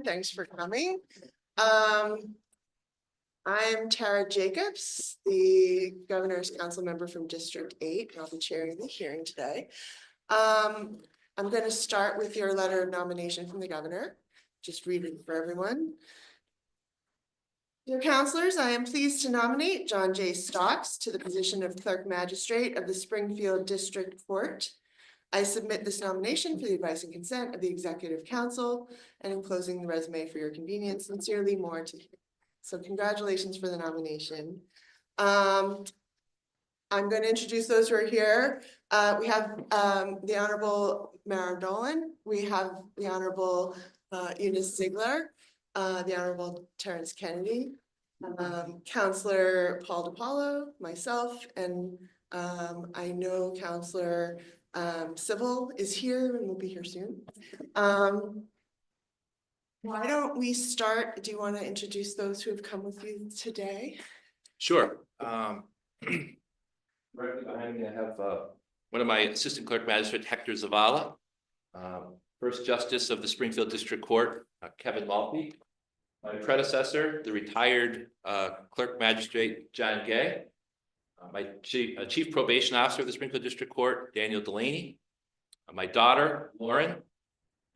Thanks for coming. I'm Tara Jacobs, the Governor's Council member from District 8, and I'll be chairing the hearing today. I'm going to start with your letter of nomination from the governor. Just read it for everyone. Dear councilors, I am pleased to nominate John J. Stocks to the position of Clerk Magistrate of the Springfield District Court. I submit this nomination for the advice and consent of the Executive Council, and enclosing the resume for your convenience. Sincerely, more to hear. So congratulations for the nomination. I'm going to introduce those who are here. We have the Honorable Mara Dolan. We have the Honorable Eunice Ziegler, the Honorable Terrence Kennedy, Councillor Paul DiPaolo, myself, and I know Councillor Civil is here and will be here soon. Why don't we start? Do you want to introduce those who have come with you today? Sure. Right behind me, I have one of my assistant clerk magistrate, Hector Zavala, first justice of the Springfield District Court, Kevin Maltby, my predecessor, the retired clerk magistrate, John Gay, my chief probation officer of the Springfield District Court, Daniel Delaney, my daughter, Lauren,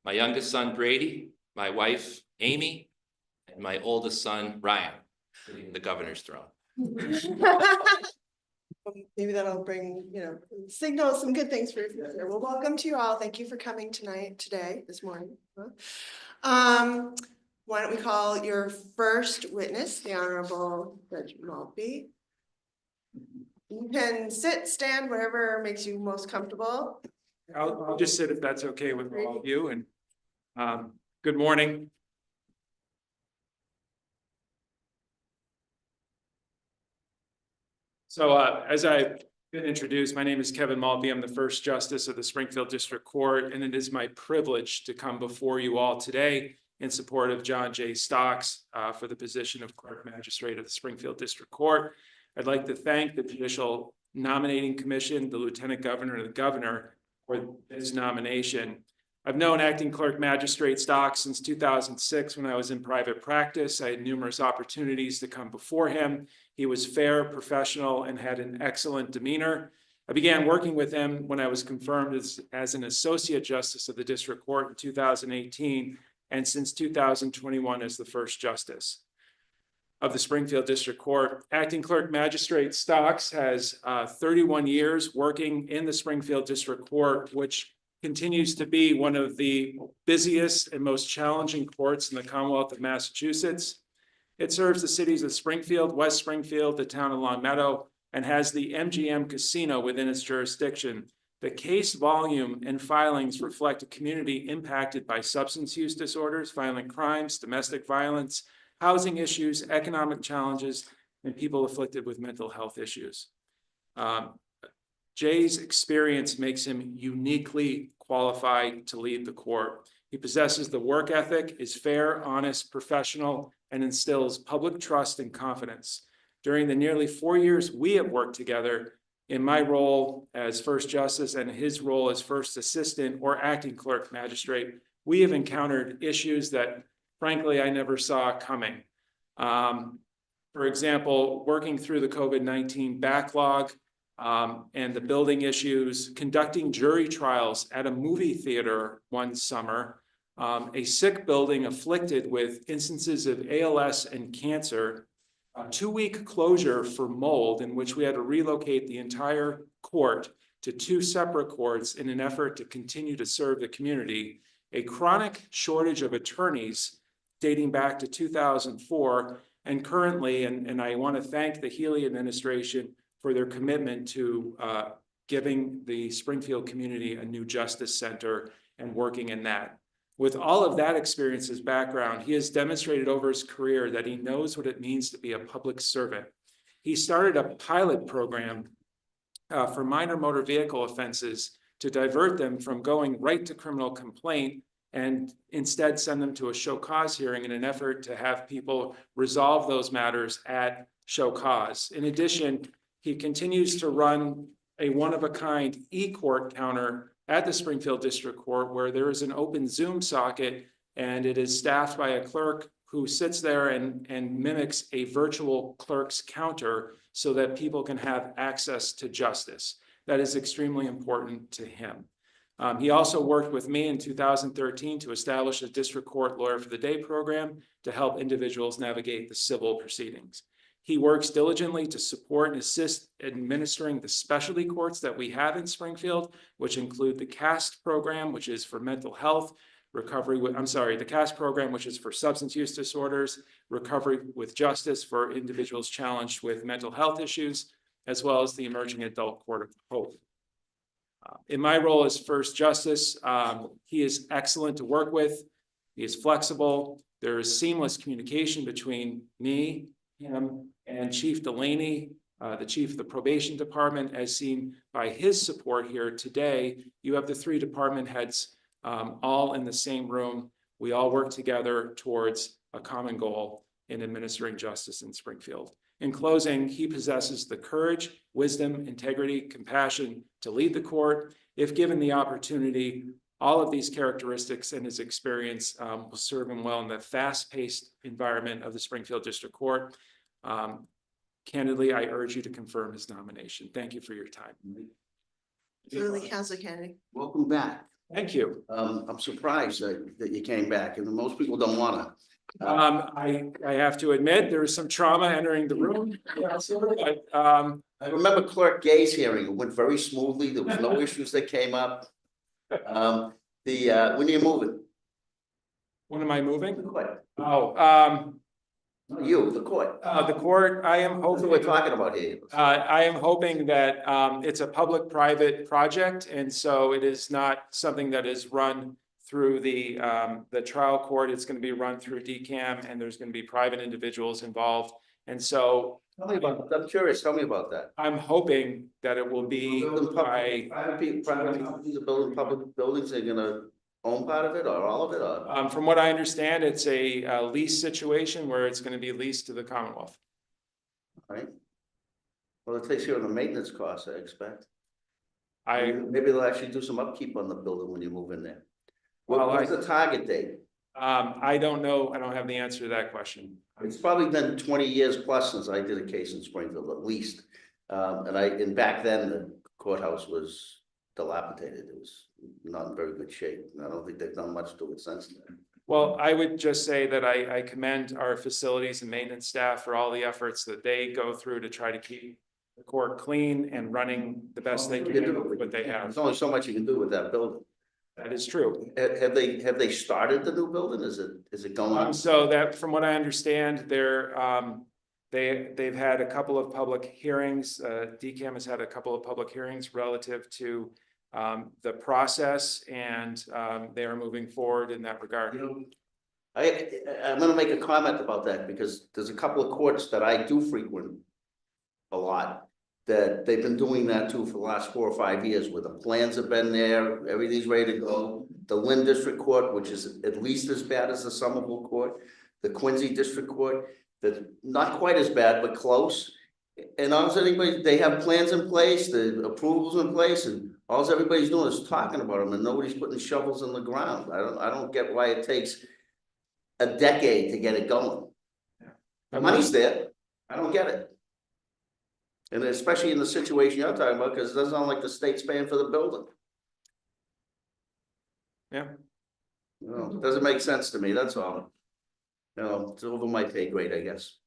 my youngest son, Brady, my wife, Amy, and my oldest son, Ryan, sitting in the governor's throne. Maybe that'll bring, signal some good things for your future. Well, welcome to you all. Thank you for coming this morning. Why don't we call your first witness, the Honorable Judge Maltby. You can sit, stand, whatever makes you most comfortable. I'll just sit if that's okay with all of you. And good morning. So as I've been introduced, my name is Kevin Maltby. I'm the first justice of the Springfield District Court, and it is my privilege to come before you all today in support of John J. Stocks for the position of Clerk Magistrate of the Springfield District Court. I'd like to thank the Judicial Nominating Commission, the Lieutenant Governor, and the Governor for this nomination. I've known Acting Clerk Magistrate Stocks since 2006 when I was in private practice. I had numerous opportunities to come before him. He was fair, professional, and had an excellent demeanor. I began working with him when I was confirmed as an Associate Justice of the District Court in 2018, and since 2021 as the first Justice of the Springfield District Court. Acting Clerk Magistrate Stocks has 31 years working in the Springfield District Court, which continues to be one of the busiest and most challenging courts in the Commonwealth of Massachusetts. It serves the cities of Springfield, West Springfield, the town of Long Meadow, and has the MGM Casino within its jurisdiction. The case volume and filings reflect a community impacted by substance use disorders, violent crimes, domestic violence, housing issues, economic challenges, and people afflicted with mental health issues. Jay's experience makes him uniquely qualified to lead the court. He possesses the work ethic, is fair, honest, professional, and instills public trust and confidence. During the nearly 4 years we have worked together, in my role as first justice and his role as first assistant or acting clerk magistrate, we have encountered issues that, frankly, I never saw coming. For example, working through the COVID-19 backlog and the building issues, conducting jury trials at a movie theater one summer, a sick building afflicted with instances of ALS and cancer, a 2-week closure for mold in which we had to relocate the entire court to 2 separate courts in an effort to continue to serve the community, a chronic shortage of attorneys dating back to 2004, and currently, and I want to thank the Healy administration for their commitment to giving the Springfield community a new justice center and working in that. With all of that experience as background, he has demonstrated over his career that he knows what it means to be a public servant. He started a pilot program for minor motor vehicle offenses to divert them from going right to criminal complaint and instead send them to a show cause hearing in an effort to have people resolve those matters at show cause. In addition, he continues to run a one-of-a-kind e-court counter at the Springfield District Court, where there is an open Zoom socket And it is staffed by a clerk who sits there and mimics a virtual clerk's counter so that people can have access to justice. That is extremely important to him. He also worked with me in 2013 to establish a district court lawyer for the day program to help individuals navigate the civil proceedings. He works diligently to support and assist administering the specialty courts that we have in Springfield, which include the CAST program, which is for mental health, the CAST program, which is for substance use disorders, recovery with justice for individuals challenged with mental health issues, as well as the emerging adult court of hope. In my role as first justice, he is excellent to work with. He is flexible. There is seamless communication between me, him, and Chief Delaney, the chief of the probation department, as seen by his support here today. You have the 3 department heads all in the same room. We all work together towards a common goal in administering justice in Springfield. In closing, he possesses the courage, wisdom, integrity, compassion to lead the court. If given the opportunity, all of these characteristics and his experience will serve him well in the fast-paced environment of the Springfield District Court. Candidly, I urge you to confirm his nomination. Thank you for your time. Absolutely, Councilor Kennedy. Welcome back. Thank you. I'm surprised that you came back, and most people don't wanna. I have to admit, there is some trauma entering the room. But, I remember Clerk Gay's hearing, it went very smoothly, there was no issues that came up. When are you moving? when am I moving? The court. Oh, Not you, the court. the court, I am That's what hoping. we're talking about here. I am hoping that it's a public-private project, and so it is not something that is run through the trial court. It's going to be run through DCAM, and there's going to be private individuals involved. And so Tell me about, I'm curious, tell me about that. I'm hoping that it will be by, Private companies are building public buildings, they're gonna own part of it or all of it, or? from what I understand, it's a lease situation where it's going to be leased to the Commonwealth. Right? Well, it takes care of the maintenance costs, I expect. I Maybe they'll actually do some upkeep on the building when you move in there. Well, What's the target date? I don't know. I don't have the answer to that question. It's probably been 20 years plus since I did a case in Springfield, at least. And back then, the courthouse was dilapidated. It was not in very good shape. And I don't think they've done much to it since then. Well, I would just say that I commend our facilities and maintenance staff for all the efforts that they go through to try to keep the court clean and running the best they can with what they have. There's only so much you can do with that building. That is true. Have they started the new building? Is it going on? So that, from what I understand, they've had a couple of public hearings. DCAM has had a couple of public hearings relative to the process, and they are moving forward in that regard. I'm gonna make a comment about that because there's a couple of courts that I do frequent a lot, that they've been doing that too for the last 4 or 5 years, where the plans have been there, everything's ready to go. The Lynn District Court, which is at least as bad as the Somerville Court, the Quincy District Court, that's not quite as bad, but close. And they have plans in place, the approvals in place, and all everybody's doing is talking about them, and nobody's putting shovels in the ground. I don't get why it takes a decade to get it going. The money's there, I don't get it. And especially in the situation you're talking about, because it doesn't sound like the state's paying for the building. Yeah. It doesn't make sense to me, that's all. It's over my pay grade, I guess.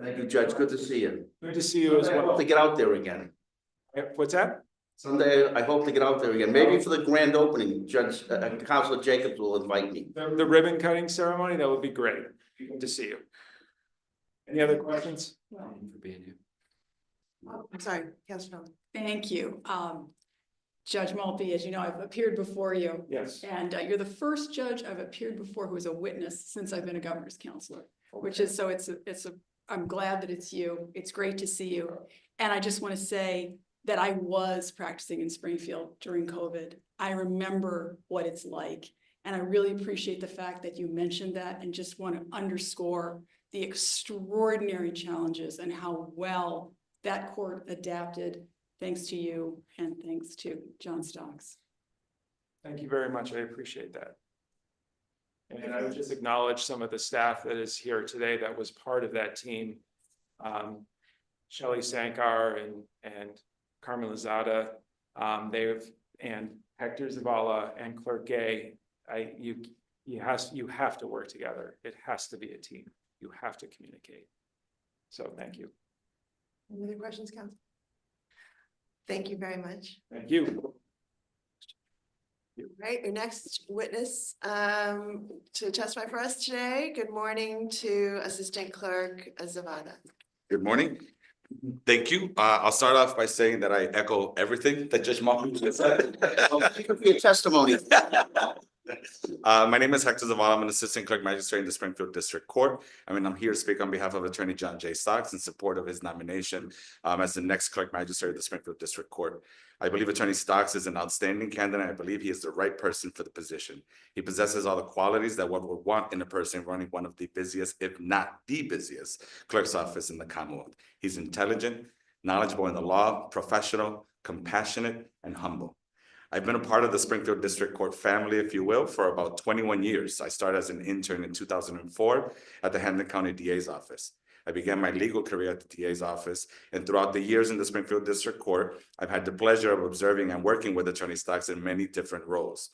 Thank you, Judge, good to see you. Good to see you as I hope well. to get out there again. What's that? Someday, I hope to get out there again, maybe for the grand opening, Judge, Counselor Jacobs will invite me. The ribbon cutting ceremony, that would be great. Good to see you. Any other questions? For being here. I'm sorry, Councilor Nolan. Thank you. Judge Maltby, as you know, I've appeared before you. Yes. And you're the first judge I've appeared before who is a witness since I've been a governor's counselor, which is, so I'm glad that it's you. It's great to see you. And I just want to say that I was practicing in Springfield during COVID. I remember what it's like. And I really appreciate the fact that you mentioned that, and just want to underscore the extraordinary challenges and how well that court adapted, thanks to you and thanks to John Stocks. Thank you very much. I appreciate that. And I would just acknowledge some of the staff that is here today that was part of that team. Shelley Sankar and Carmen Lozada, and Hector Zavala and Clerk Gay. You have to work together. It has to be a team. You have to communicate. So thank you. Any other questions, Council? Thank you very much. Thank you. Right, your next witness to testify for us today. Good morning to Assistant Clerk Zavala. Good morning. Thank you. I'll start off by saying that I echo everything that Judge Martin just said. Your testimony. My name is Hector Zavala. I'm an Assistant Clerk Magistrate in the Springfield District Court. I'm here to speak on behalf of Attorney John J. Stocks in support of his nomination as the next Clerk Magistrate of the Springfield District Court. I believe Attorney Stocks is an outstanding candidate. I believe he is the right person for the position. He possesses all the qualities that one would want in a person running one of the busiest, if not the busiest, clerk's office in the Commonwealth. He's intelligent, knowledgeable in the law, professional, compassionate, and humble. I've been a part of the Springfield District Court family, if you will, for about 21 years. I started as an intern in 2004 at the Hampton County DA's office. I began my legal career at the DA's office, and throughout the years in the Springfield District Court, I've had the pleasure of observing and working with Attorney Stocks in many different roles.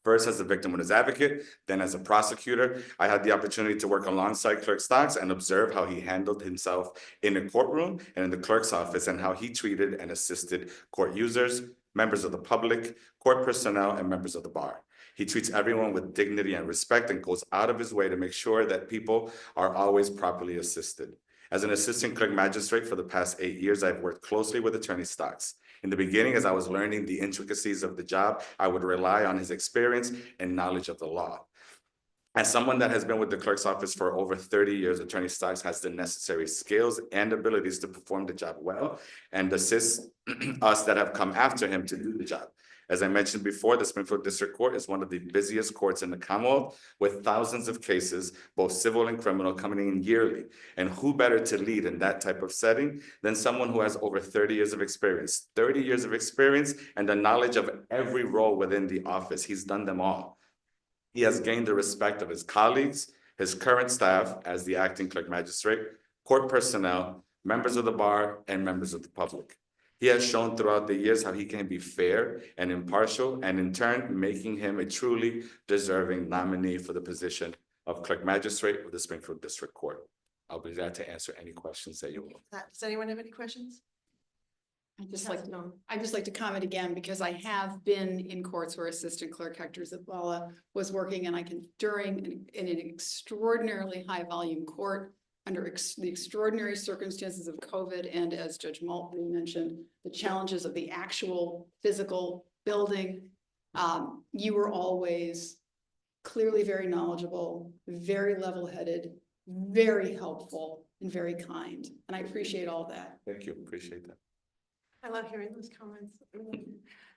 First as a victim witness advocate, then as a prosecutor. I had the opportunity to work alongside Clerk Stocks and observe how he handled himself in the courtroom and in the clerk's office, and how he treated and assisted court users, members of the public, court personnel, and members of the bar. He treats everyone with dignity and respect and goes out of his way to make sure that people are always properly assisted. As an assistant clerk magistrate for the past 8 years, I've worked closely with Attorney Stocks. In the beginning, as I was learning the intricacies of the job, I would rely on his experience and knowledge of the law. As someone that has been with the clerk's office for over 30 years, Attorney Stocks has the necessary skills and abilities to perform the job well and assist us that have come after him to do the job. As I mentioned before, the Springfield District Court is one of the busiest courts in the Commonwealth, with thousands of cases, both civil and criminal, coming in yearly. And who better to lead in that type of setting than someone who has over 30 years of experience, 30 years of experience and the knowledge of every role within the office. He's done them all. He has gained the respect of his colleagues, his current staff as the acting clerk magistrate, court personnel, members of the bar, and members of the public. He has shown throughout the years how he can be fair and impartial, and in turn, making him a truly deserving nominee for the position of clerk magistrate of the Springfield District Court. I'll be glad to answer any questions that you will. Does anyone have any questions? I'd just like to comment again, because I have been in courts where Assistant Clerk Hector Zavala was working, and I can, in an extraordinarily high volume court, under the extraordinary circumstances of COVID, and as Judge Maltby mentioned, the challenges of the actual physical building, you were always clearly very knowledgeable, very level-headed, very helpful, and very kind. And I appreciate all that. Thank you, appreciate that. I love hearing those comments.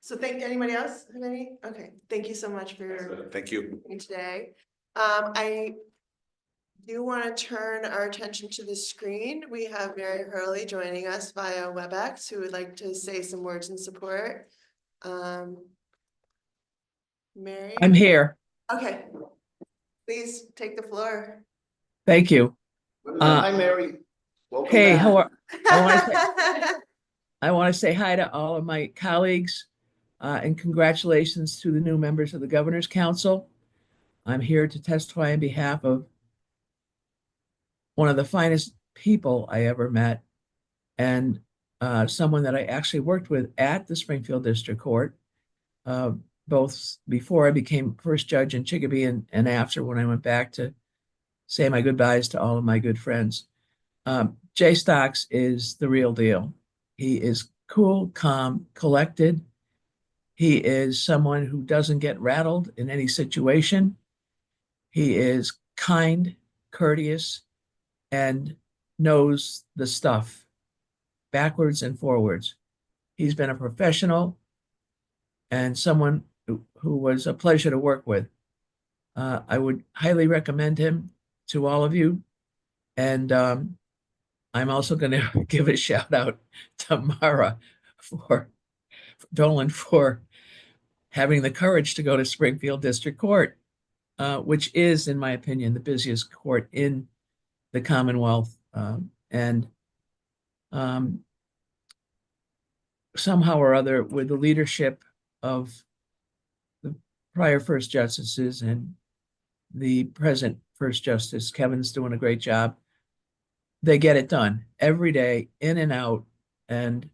So anybody else have any? Okay, thank you so much for Thank you. today. I do want to turn our attention to the screen. We have Mary Hurley joining us via WebEx, who would like to say some words in support. Mary? I'm here. Okay. Please take the floor. Thank you. Hi, Mary. Welcome Hey, back. how are, I want to say hi to all of my colleagues and congratulations to the new members of the Governor's Council. I'm here to testify on behalf of one of the finest people I ever met, and someone that I actually worked with at the Springfield District Court, both before I became first judge in Chicopee and after, when I went back to say my goodbyes to all of my good friends. Jay Stocks is the real deal. He is cool, calm, collected. He is someone who doesn't get rattled in any situation. He is kind, courteous, and knows the stuff backwards and forwards. He's been a professional and someone who was a pleasure to work with. I would highly recommend him to all of you. And I'm also going to give a shout out to Mara Dolan for having the courage to go to Springfield District Court. which is, in my opinion, the busiest court in the Commonwealth. And somehow or other, with the leadership of the prior first justices and the present first justice, Kevin's doing a great job. They get it done every day, in and out, and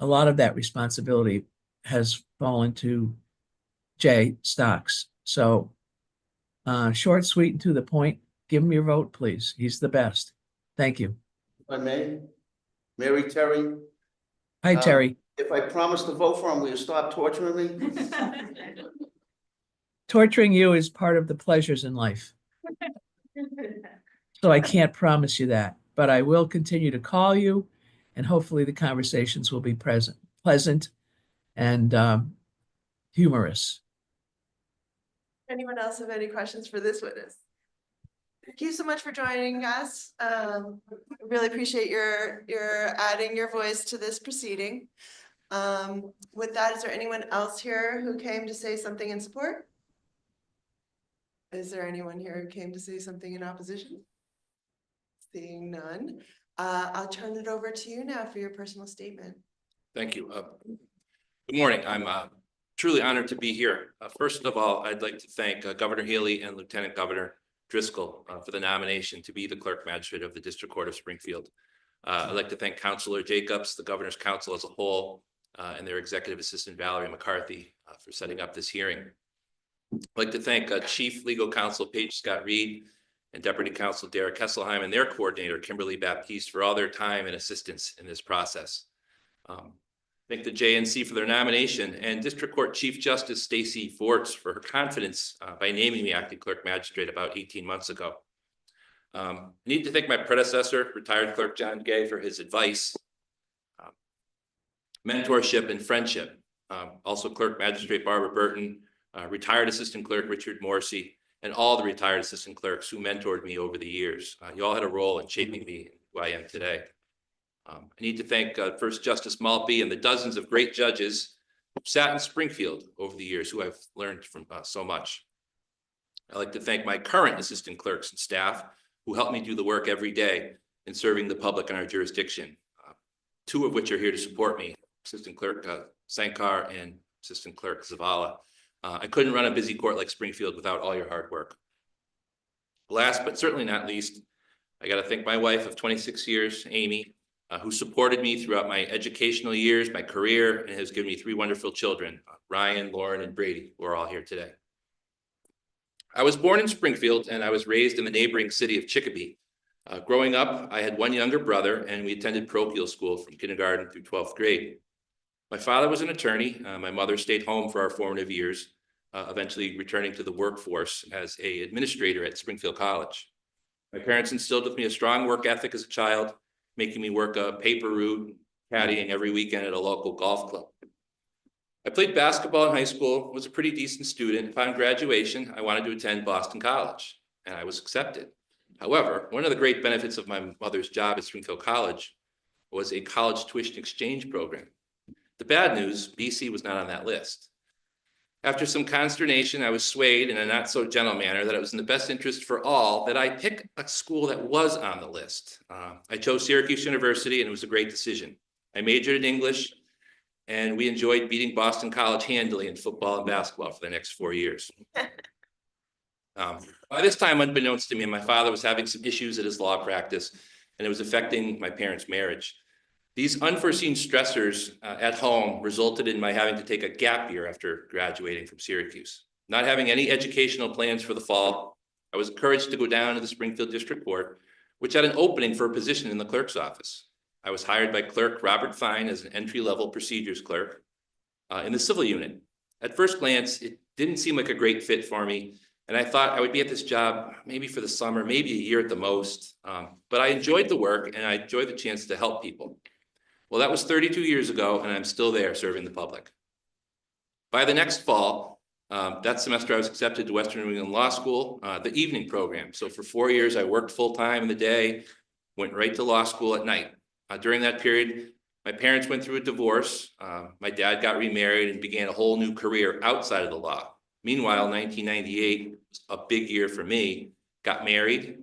a lot of that responsibility has fallen to Jay Stocks. So short, sweet, and to the point. Give him your vote, please. He's the best. Thank you. If I may, Mary Terry, Hi, Terry. if I promise to vote for him, will you stop torturing me? Torturing you is part of the pleasures in life. So I can't promise you that, but I will continue to call you, and hopefully the conversations will be pleasant and humorous. Anyone else have any questions for this witness? Thank you so much for joining us. Really appreciate your adding your voice to this proceeding. With that, is there anyone else here who came to say something in support? Is there anyone here who came to say something in opposition? Seeing none, I'll turn it over to you now for your personal statement. Thank you. Good morning. I'm truly honored to be here. First of all, I'd like to thank Governor Healy and Lieutenant Governor Driscoll for the nomination to be the Clerk Magistrate of the District Court of Springfield. I'd like to thank Councilor Jacobs, the Governor's Council as a whole, and their Executive Assistant Valerie McCarthy for setting up this hearing. I'd like to thank Chief Legal Counsel Paige Scott Reed and Deputy Counsel Derek Kesselheim and their coordinator Kimberly Baptiste for all their time and assistance in this process. Thank the JNC for their nomination and District Court Chief Justice Stacey Forts for her confidence by naming me acting clerk magistrate about 18 months ago. I need to thank my predecessor, retired Clerk John Gay, for his advice, mentorship, and friendship. Also Clerk Magistrate Barbara Burton, retired Assistant Clerk Richard Morrissey, and all the retired assistant clerks who mentored me over the years. You all had a role in shaping me who I am today. I need to thank First Justice Maltby and the dozens of great judges who sat in Springfield over the years, who I've learned from so much. I'd like to thank my current assistant clerks and staff who help me do the work every day in serving the public in our jurisdiction, two of which are here to support me, Assistant Clerk Sankar and Assistant Clerk Zavala. I couldn't run a busy court like Springfield without all your hard work. Last but certainly not least, I got to thank my wife of 26 years, Amy, who supported me throughout my educational years, my career, and has given me 3 wonderful children, Ryan, Lauren, and Brady, who are all here today. I was born in Springfield and I was raised in the neighboring city of Chicopee. Growing up, I had one younger brother and we attended parochial school from kindergarten through 12th grade. My father was an attorney. My mother stayed home for our formative years, eventually returning to the workforce as an administrator at Springfield College. My parents instilled with me a strong work ethic as a child, making me work a paper route, caddying every weekend at a local golf club. I played basketball in high school, was a pretty decent student. Upon graduation, I wanted to attend Boston College, and I was accepted. However, one of the great benefits of my mother's job at Springfield College was a college tuition exchange program. The bad news, BC was not on that list. After some consternation, I was swayed in a not so gentle manner that it was in the best interest for all that I pick a school that was on the list. I chose Syracuse University and it was a great decision. I majored in English and we enjoyed beating Boston College handily in football and basketball for the next 4 years. By this time, unbeknownst to me, my father was having some issues at his law practice and it was affecting my parents' marriage. These unforeseen stressors at home resulted in my having to take a gap year after graduating from Syracuse. Not having any educational plans for the fall, I was encouraged to go down to the Springfield District Court, which had an opening for a position in the clerk's office. I was hired by Clerk Robert Fine as an entry-level procedures clerk in the civil unit. At first glance, it didn't seem like a great fit for me, and I thought I would be at this job maybe for the summer, maybe a year at the most, but I enjoyed the work and I enjoyed the chance to help people. Well, that was 32 years ago, and I'm still there serving the public. By the next fall, that semester I was accepted to Western New England Law School, the evening program. So for 4 years, I worked full-time in the day, went right to law school at night. During that period, my parents went through a divorce. My dad got remarried and began a whole new career outside of the law. Meanwhile, 1998 was a big year for me. Got married,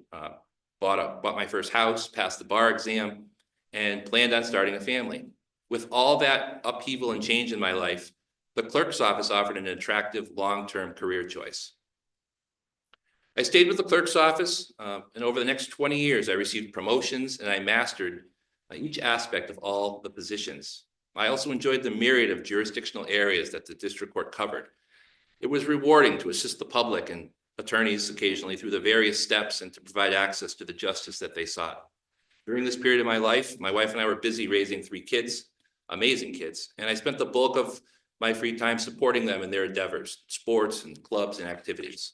bought my first house, passed the bar exam, and planned on starting a family. With all that upheaval and change in my life, the clerk's office offered an attractive long-term career choice. I stayed with the clerk's office, and over the next 20 years, I received promotions and I mastered each aspect of all the positions. I also enjoyed the myriad of jurisdictional areas that the district court covered. It was rewarding to assist the public and attorneys occasionally through the various steps and to provide access to the justice that they sought. During this period of my life, my wife and I were busy raising 3 kids, amazing kids, and I spent the bulk of my free time supporting them in their endeavors, sports and clubs and activities.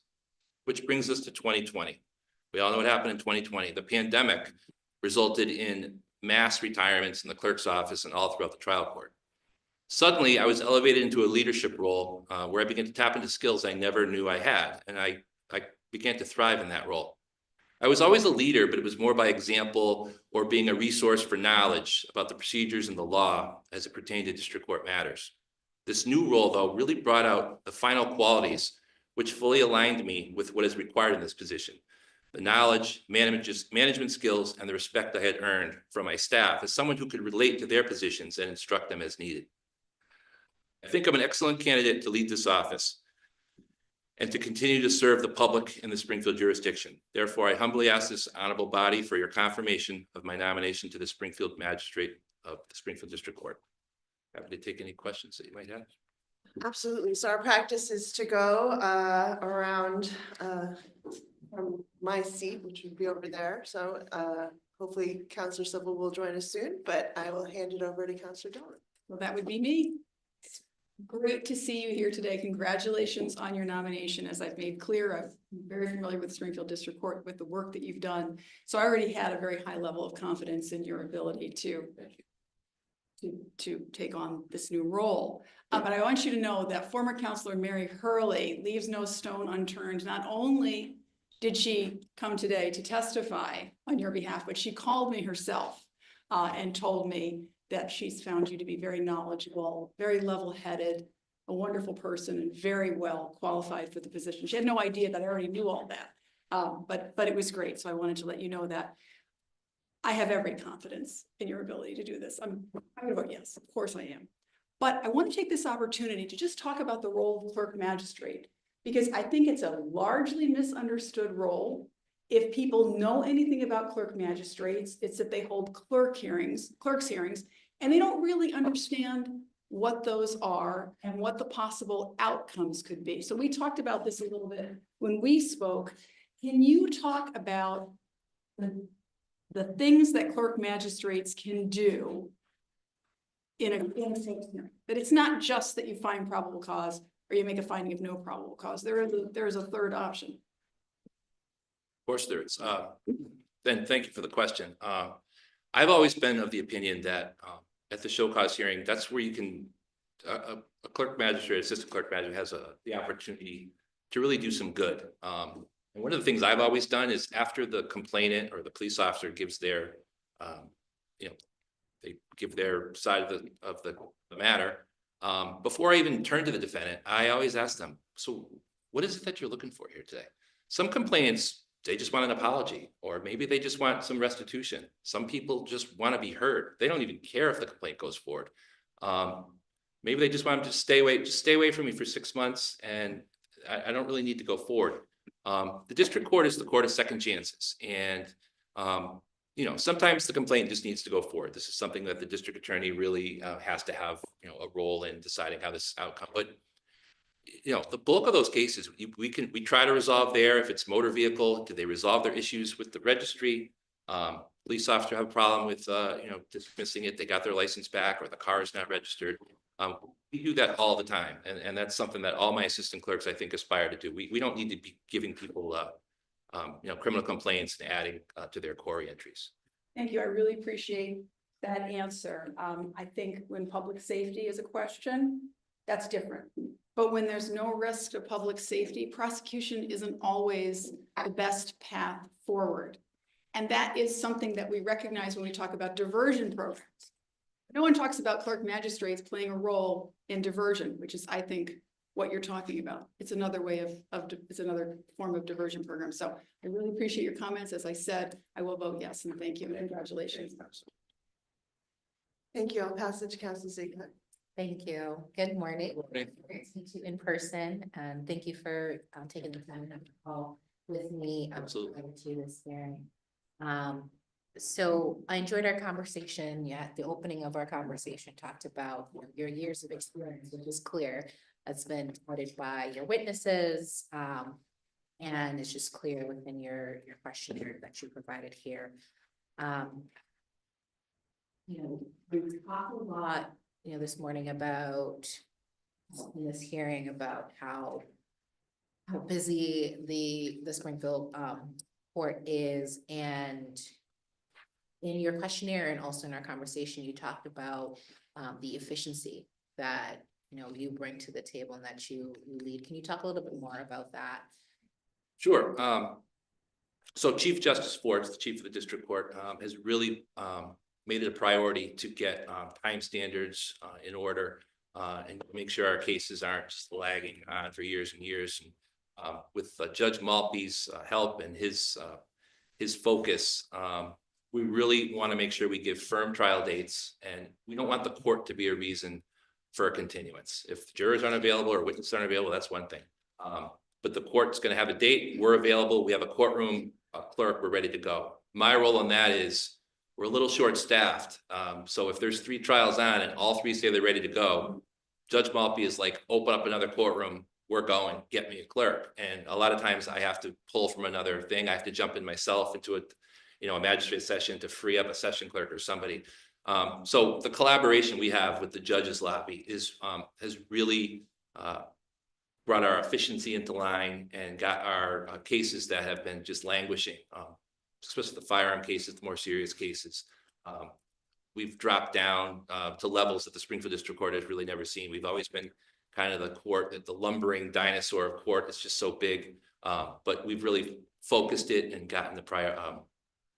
Which brings us to 2020. We all know what happened in 2020. The pandemic resulted in mass retirements in the clerk's office and all throughout the trial court. Suddenly, I was elevated into a leadership role where I began to tap into skills I never knew I had, and I began to thrive in that role. I was always a leader, but it was more by example or being a resource for knowledge about the procedures and the law as it pertained to district court matters. This new role, though, really brought out the final qualities which fully aligned me with what is required in this position. The knowledge, management skills, and the respect I had earned from my staff as someone who could relate to their positions and instruct them as needed. I think I'm an excellent candidate to lead this office and to continue to serve the public in the Springfield jurisdiction. Therefore, I humbly ask this honorable body for your confirmation of my nomination to the Springfield Magistrate of the Springfield District Court. Happy to take any questions that you might have. Absolutely. So our practice is to go around from my seat, which would be over there. So hopefully Councillor Civil will join us soon, but I will hand it over to Councillor Dolan. Well, that would be me. It's great to see you here today. Congratulations on your nomination. As I've made clear, I'm very familiar with Springfield District Court with the work that you've done. So I already had a very high level of confidence in your ability to take on this new role. But I want you to know that former Councillor Mary Hurley leaves no stone unturned. Not only did she come today to testify on your behalf, but she called me herself and told me that she's found you to be very knowledgeable, very level-headed, a wonderful person, and very well qualified for the position. She had no idea that I already knew all that, but it was great. So I wanted to let you know that I have every confidence in your ability to do this. I'm going to vote yes, of course I am. But I want to take this opportunity to just talk about the role of clerk magistrate, because I think it's a largely misunderstood role. If people know anything about clerk magistrates, it's that they hold clerk's hearings, and they don't really understand what those are and what the possible outcomes could be. So we talked about this a little bit when we spoke. Can you talk about the things that clerk magistrates can do in a hearing? That it's not just that you find probable cause or you make a finding of no probable cause. There is a third option. Of course there is. Then thank you for the question. I've always been of the opinion that at the show cause hearing, that's where you can, a clerk magistrate, assistant clerk magistrate has the opportunity to really do some good. And one of the things I've always done is after the complainant or the police officer gives their, they give their side of the matter, before I even turn to the defendant, I always ask them, so what is it that you're looking for here today? Some complainants, they just want an apology, or maybe they just want some restitution. Some people just want to be heard. They don't even care if the complaint goes forward. Maybe they just want to stay away from me for 6 months, and I don't really need to go forward. The district court is the court of second chances, and sometimes the complaint just needs to go forward. This is something that the district attorney really has to have a role in deciding how this outcome. But the bulk of those cases we try to resolve there. If it's motor vehicle, do they resolve their issues with the registry? Police officer have a problem with dismissing it. They got their license back, or the car is not registered. We do that all the time, and that's something that all my assistant clerks, I think, aspire to do. We don't need to be giving people criminal complaints and adding to their query entries. Thank you. I really appreciate that answer. I think when public safety is a question, that's different. But when there's no risk to public safety, prosecution isn't always the best path forward. And that is something that we recognize when we talk about diversion programs. No one talks about clerk magistrates playing a role in diversion, which is, I think, what you're talking about. It's another way it's another form of diversion program. So I really appreciate your comments. As I said, I will vote yes, and thank you and congratulations. Thank you. I'll pass it to Council Ziegler. Thank you. Good morning. Morning. Great to meet you in person, and thank you for taking the time to call with me. Absolutely. To this hearing. So I enjoyed our conversation. Yeah, the opening of our conversation talked about your years of experience, which is clear. That's been touted by your witnesses. And it's just clear within your questionnaire that you provided here. We've talked a lot, this morning about in this hearing about how busy the Springfield court is, and in your questionnaire and also in our conversation, you talked about the efficiency that you bring to the table and that you lead. Can you talk a little bit more about that? Sure. So Chief Justice Forts, the chief of the district court, has really made it a priority to get time standards in order and make sure our cases aren't just lagging on for years and years. And with Judge Maltby's help and his focus, we really want to make sure we give firm trial dates, and we don't want the court to be a reason for a continuance. If jurors aren't available or witnesses aren't available, that's one thing. But the court's going to have a date. We're available. We have a courtroom, a clerk. We're ready to go. My role in that is we're a little short-staffed. So if there's 3 trials on and all 3 say they're ready to go, Judge Maltby is like, open up another courtroom. We're going. Get me a clerk. And a lot of times I have to pull from another thing. I have to jump in myself into a magistrate session to free up a session clerk or somebody. So the collaboration we have with the judge's lobby has really brought our efficiency into line and got our cases that have been just languishing, especially the firearm cases, the more serious cases. We've dropped down to levels that the Springfield District Court has really never seen. We've always been kind of the court, the lumbering dinosaur of court. It's just so big, but we've really focused it and gotten the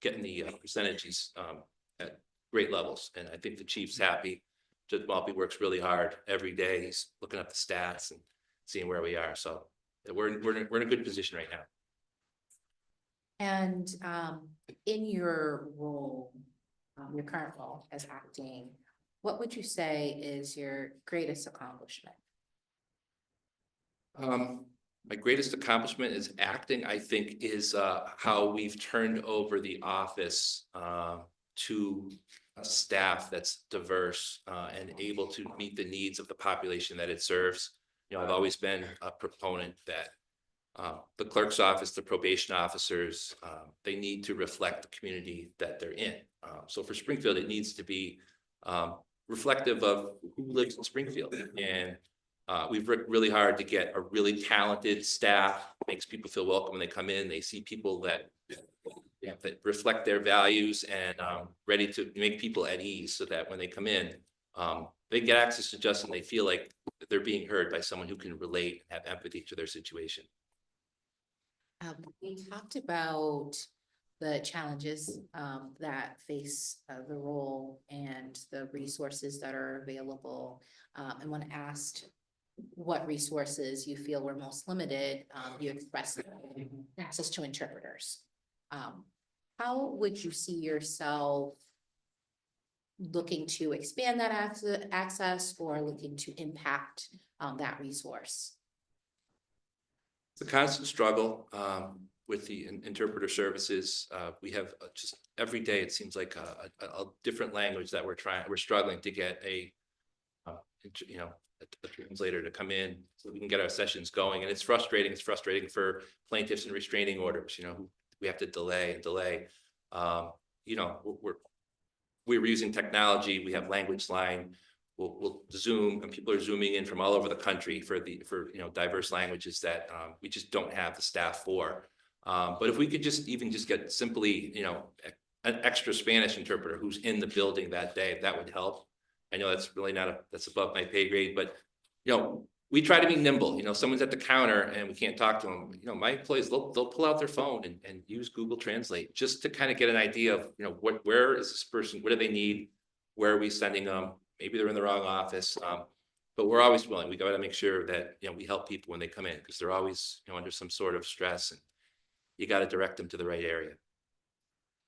getting the percentages at great levels. And I think the chief's happy. Judge Maltby works really hard every day. He's looking up the stats and seeing where we are. So we're in a good position right now. And in your role, your current role as acting, what would you say is your greatest accomplishment? My greatest accomplishment is acting, I think, is how we've turned over the office to a staff that's diverse and able to meet the needs of the population that it serves. I've always been a proponent that the clerk's office, the probation officers, they need to reflect the community that they're in. So for Springfield, it needs to be reflective of who lives in Springfield. And we've worked really hard to get a really talented staff. Makes people feel welcome when they come in. They see people that reflect their values and ready to make people at ease, so that when they come in, they get access to justice and they feel like they're being heard by someone who can relate and have empathy to their situation. We talked about the challenges that face the role and the resources that are available. And when asked what resources you feel were most limited, you expressed access to interpreters. How would you see yourself looking to expand that access or looking to impact that resource? It's a constant struggle with the interpreter services. We have just every day, it seems like a different language that we're struggling to get a translator to come in so we can get our sessions going. And it's frustrating. It's frustrating for plaintiffs and restraining orders, who we have to delay and delay. We're using technology. We have language line. We'll Zoom, and people are Zooming in from all over the country for diverse languages that we just don't have the staff for. But if we could just get simply, an extra Spanish interpreter who's in the building that day, that would help. I know that's really that's above my pay grade, but we try to be nimble. Someone's at the counter and we can't talk to them. My employees, they'll pull out their phone and use Google Translate just to kind of get an idea of, where is this person? What do they need? Where are we sending them? Maybe they're in the wrong office. but we're always willing. We gotta make sure that, we help people when they come in, because they're always, under some sort of stress, and you gotta direct them to the right area.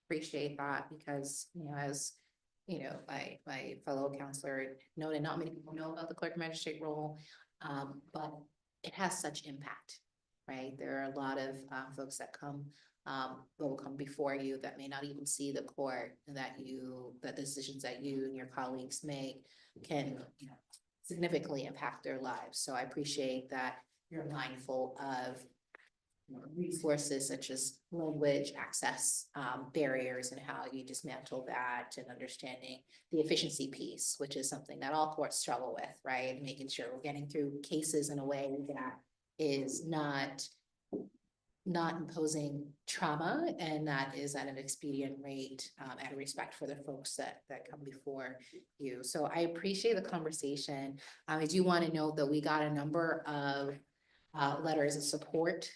Appreciate that because, as my fellow counselor noted, not many people know about the clerk magistrate role, but it has such impact, right? There are a lot of folks that will come before you that may not even see the court, and that the decisions that you and your colleagues make can, significantly impact their lives. So I appreciate that you're mindful of resources such as language, access, barriers, and how you dismantle that, and understanding the efficiency piece, which is something that all courts struggle with, right? Making sure we're getting through cases in a way that is not imposing trauma, and that is at an expedient rate, out of respect for the folks that come before you. So I appreciate the conversation. I do want to note that we got a number of letters of support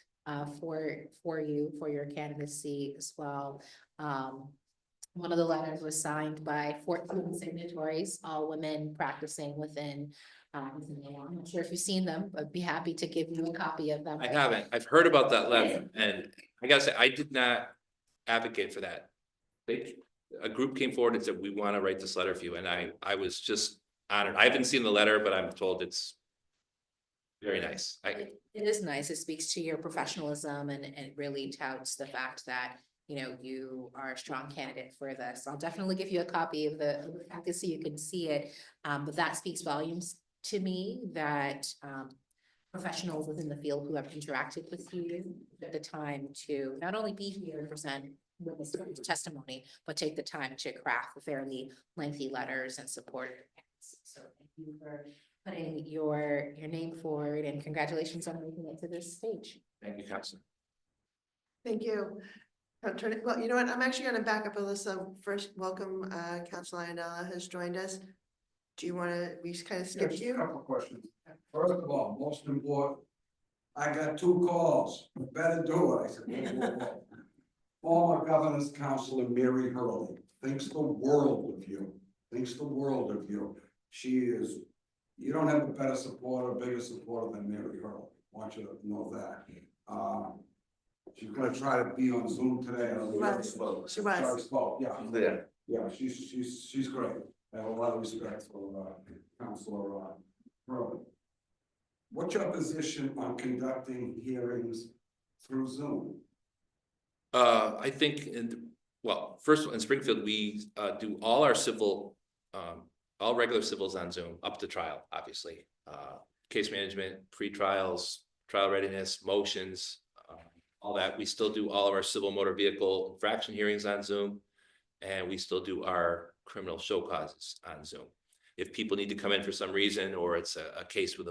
for you, for your candidacy as well. One of the letters was signed by 14 signatories, all women practicing within the law. I'm not sure if you've seen them, but I'd be happy to give you a copy of them. I haven't. I've heard about that letter, and I gotta say, I did not advocate for that. A group came forward and said, we want to write this letter for you, and I was just honored. I haven't seen the letter, but I'm told it's very nice. It is nice. It speaks to your professionalism, and really touts the fact that, you are a strong candidate for this. I'll definitely give you a copy of the packet so you can see it. But that speaks volumes to me that professionals within the field who have interacted with you at the time to not only be here and present witness testimony, but take the time to craft fairly lengthy letters and support. So thank you for putting your name forward, and congratulations on making it to this stage. Thank you, Counselor. Thank you. Well, you know what? I'm actually going to back up Alyssa. First, welcome, Councilor Ionella has joined us. Do you want to, we just kind of skip Yes, a you? couple of questions. First of all, most important, I got 2 calls. Better do it. I said, whoa, whoa, whoa. Former Governor's Counselor Mary Hurley thinks the world of you. Thinks the world of you. She is. You don't have a better supporter, bigger supporter than Mary Hurley. I want you to know that. She's gonna try to be on Zoom today. She was. Spoke. Yeah. She's there. Yeah, she's great. I have a lot of respect for Councilor Hurley. What's your position on conducting hearings through Zoom? I think first in Springfield, we do all our civil, all regular civils on Zoom up to trial, obviously. Case management, pre-trials, trial readiness, motions, all that. We still do all of our civil motor vehicle infraction hearings on Zoom, and we still do our criminal show causes on Zoom. If people need to come in for some reason, or it's a case with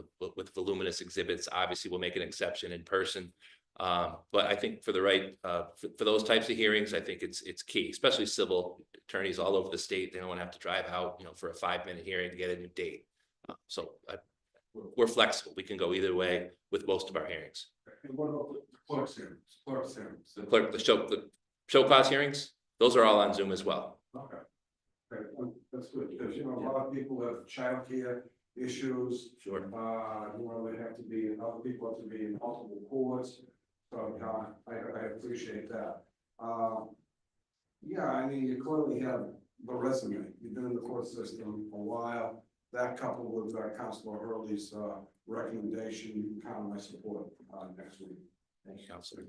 voluminous exhibits, obviously we'll make an exception in person. But I think for the right, for those types of hearings, I think it's key, especially civil attorneys all over the state. They don't want to have to drive out, for a 5-minute hearing to get a new date. We're flexible. We can go either way with most of our hearings. And what about the clerk's hearings? Clerk's hearings. The show cause hearings, those are all on Zoom as well. Okay. Okay, that's good, because a lot of people have childcare issues. Sure. They have to be, other people have to be in multiple courts. So I appreciate that. Yeah, I mean, you clearly have the resume. You've been in the court system a while. That coupled with Councilor Hurley's recommendation, you can count on my support next week. Thank you, Counselor.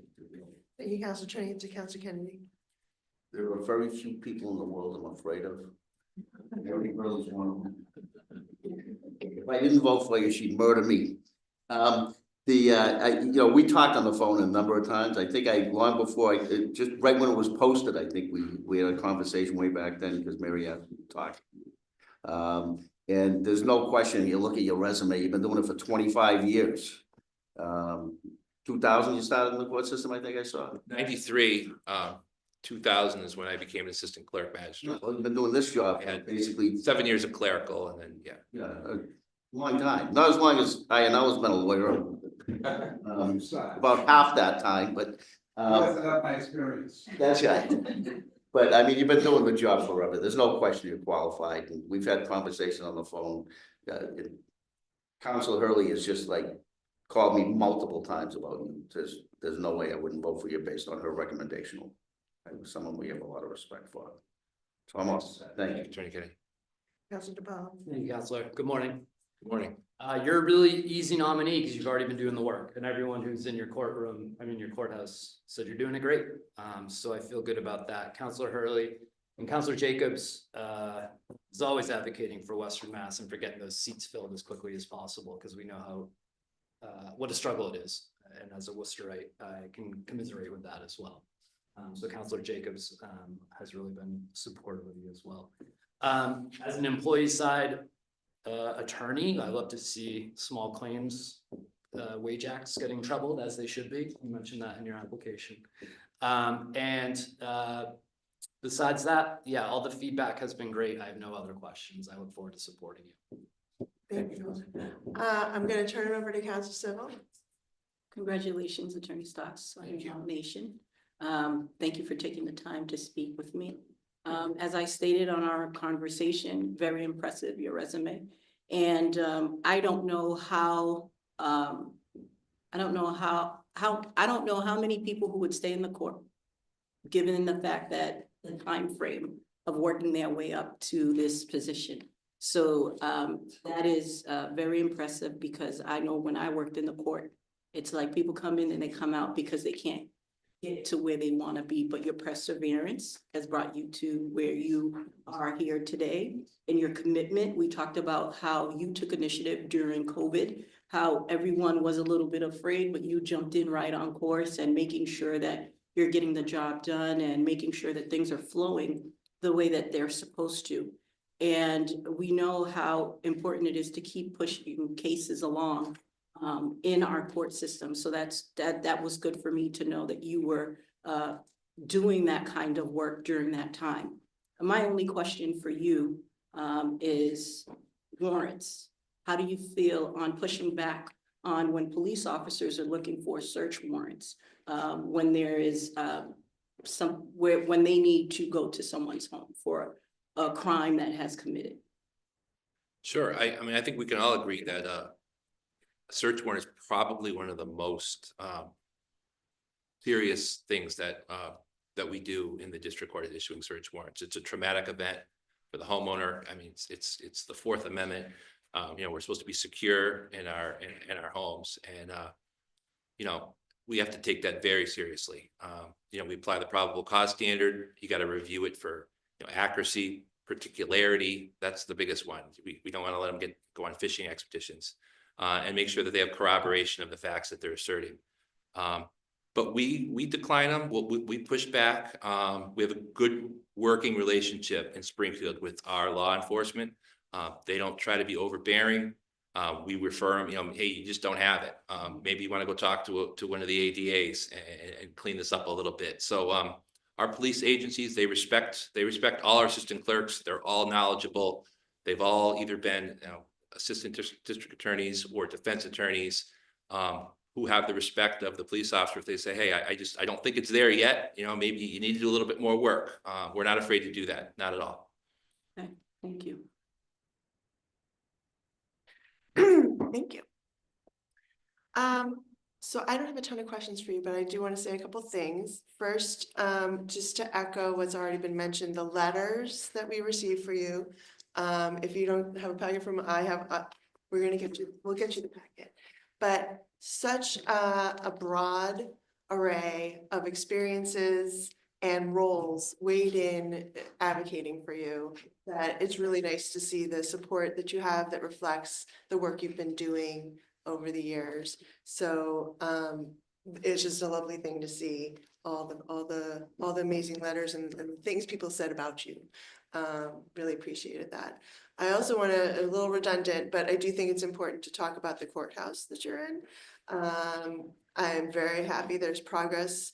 Thank you, Councilor. Turning it to Councilor Kennedy. There are very few people in the world I'm afraid of. Mary Hurley's one of them. If I didn't vote for you, she'd murder me. We talked on the phone a number of times. I think long before just right when it was posted, I think we had a conversation way back then because Mary asked me to talk. And there's no question, you look at your resume, you've been doing it for 25 years. 2000, you started in the court system, I think I saw. 93, 2000 is when I became an assistant clerk magistrate. Well, you've been doing this job I had basically 7 years of clerical, and then a long time. Not as long as Ionnella's been a lawyer. About half that time, but That's my experience. that's right. But I mean, you've been doing the job forever. There's no question you're qualified. And we've had conversations on the phone. Counselor Hurley has just like called me multiple times about you. There's no way I wouldn't vote for you based on her recommendation. And someone we have a lot of respect for. So I'm all set. Thank you. Attorney Kennedy. Counselor DePaul. Thank you, Counselor. Good morning. Good morning. You're a really easy nominee because you've already been doing the work, and everyone who's in your courtroom, your courthouse, said you're doing it great. So I feel good about that. Counselor Hurley and Counselor Jacobs is always advocating for Western Mass and for getting those seats filled as quickly as possible, because we know how what a struggle it is. And as a Worcesterite, I can commiserate with that as well. So Counselor Jacobs has really been supportive of you as well. As an employee side attorney, I love to see small claims wage acts getting troubled, as they should be. You mentioned that in your application. Besides that, yeah, all the feedback has been great. I have no other questions. I look forward to supporting you. Thank you. I'm gonna turn it over to Counsel Civil. Congratulations, Attorney Stocks, on Thank your you. nomination. Thank you for taking the time to speak with me. As I stated on our conversation, very impressive, your resume. And I don't know how many people who would stay in the court, given the fact that the time frame of working their way up to this position. So that is very impressive, because I know when I worked in the court, it's like people come in and they come out because they can't get to where they want to be, but your perseverance has brought you to where you are here today. And your commitment, we talked about how you took initiative during COVID, how everyone was a little bit afraid, but you jumped in right on course and making sure that you're getting the job done and making sure that things are flowing the way that they're supposed to. And we know how important it is to keep pushing cases along in our court system. So that was good for me to know that you were doing that kind of work during that time. My only question for you is warrants. How do you feel on pushing back on when police officers are looking for search warrants, when there is when they need to go to someone's home for a crime that has committed? Sure. I mean, I think we can all agree that a search warrant is probably one of the most serious things that we do in the district court, is issuing search warrants. It's a traumatic event for the homeowner. I mean, it's the Fourth Amendment. We're supposed to be secure in our homes, and we have to take that very seriously. We apply the probable cause standard. You got to review it for accuracy, particularity. That's the biggest one. We don't want to let them go on fishing expeditions, and make sure that they have corroboration of the facts that they're asserting. But we decline them. We push back. We have a good working relationship in Springfield with our law enforcement. They don't try to be overbearing. We refer them, hey, you just don't have it. Maybe you want to go talk to one of the ADAs and clean this up a little bit. So our police agencies, they respect all our assistant clerks. They're all knowledgeable. They've all either been assistant district attorneys or defense attorneys who have the respect of the police officer. If they say, hey, I don't think it's there yet, maybe you need to do a little bit more work. We're not afraid to do that, not at all. Okay, thank you. Thank you. So I don't have a ton of questions for you, but I do want to say a couple things. First, just to echo what's already been mentioned, the letters that we received for you. If you don't have a packet from, I have, we'll get you the packet. But such a broad array of experiences and roles weighed in advocating for you, that it's really nice to see the support that you have that reflects the work you've been doing over the years. So it's just a lovely thing to see all the amazing letters and things people said about you. Really appreciated that. I also want to, a little redundant, but I do think it's important to talk about the courthouse that you're in. I'm very happy there's progress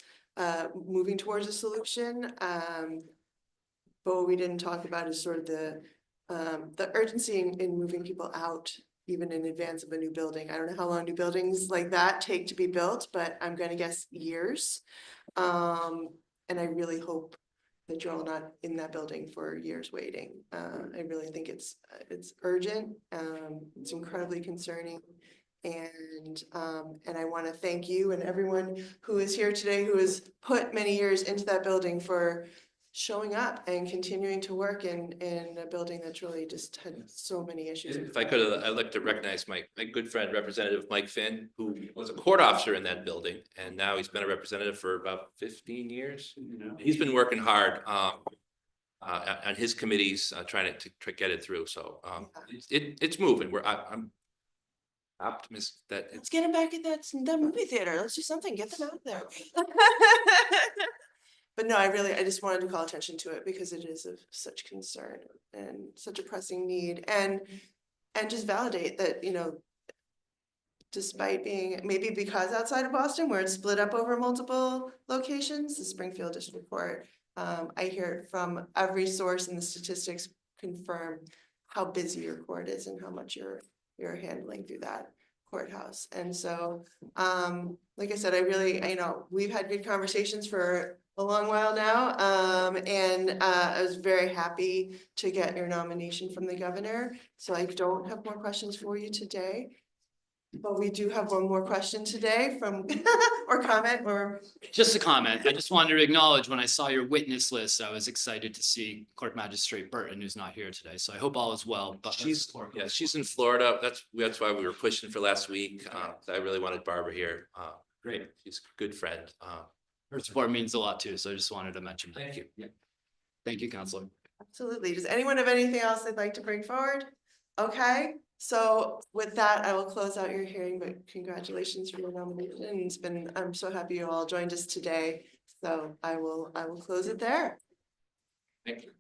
moving towards a solution. But what we didn't talk about is sort of the urgency in moving people out, even in advance of a new building. I don't know how long new buildings like that take to be built, but I'm going to guess years. And I really hope that you're all not in that building for years waiting. I really think it's urgent. It's incredibly concerning. And I want to thank you and everyone who is here today, who has put many years into that building, for showing up and continuing to work in a building that's really just had so many issues. If I could, I'd like to recognize my good friend, Representative Mike Finn, who was a court officer in that building, and now he's been a representative for about 15 years. He's been working hard on his committees, trying to get it through. So it's moving. I'm optimistic that Let's get them back in that movie theater. Let's do something, get them out there. But no, I just wanted to call attention to it because it is of such concern and such a pressing need, and just validate that, you know, despite being, maybe because outside of Boston, where it's split up over multiple locations, the Springfield District Court, I hear it from every source, and the statistics confirm how busy your court is and how much you're handling through that courthouse. And so, like I said, we've had good conversations for a long while now. I was very happy to get your nomination from the governor. So I don't have more questions for you today. But we do have one more question today from, or comment, or. Just a comment. I just wanted to acknowledge, when I saw your witness list, I was excited to see Clerk Magistrate Burton, who's not here today. So I hope all is well. But she's in Florida. That's why we were pushing for last week. I really wanted Barbara here. Great. She's a good friend. her support means a lot too. So I just wanted to mention. Thank you. Yeah. Thank you, Counselor. Absolutely. Does anyone have anything else they'd like to bring forward? Okay, so with that, I will close out your hearing, but congratulations for your nomination. I'm so happy you all joined us today. So I will close it there. Thank you.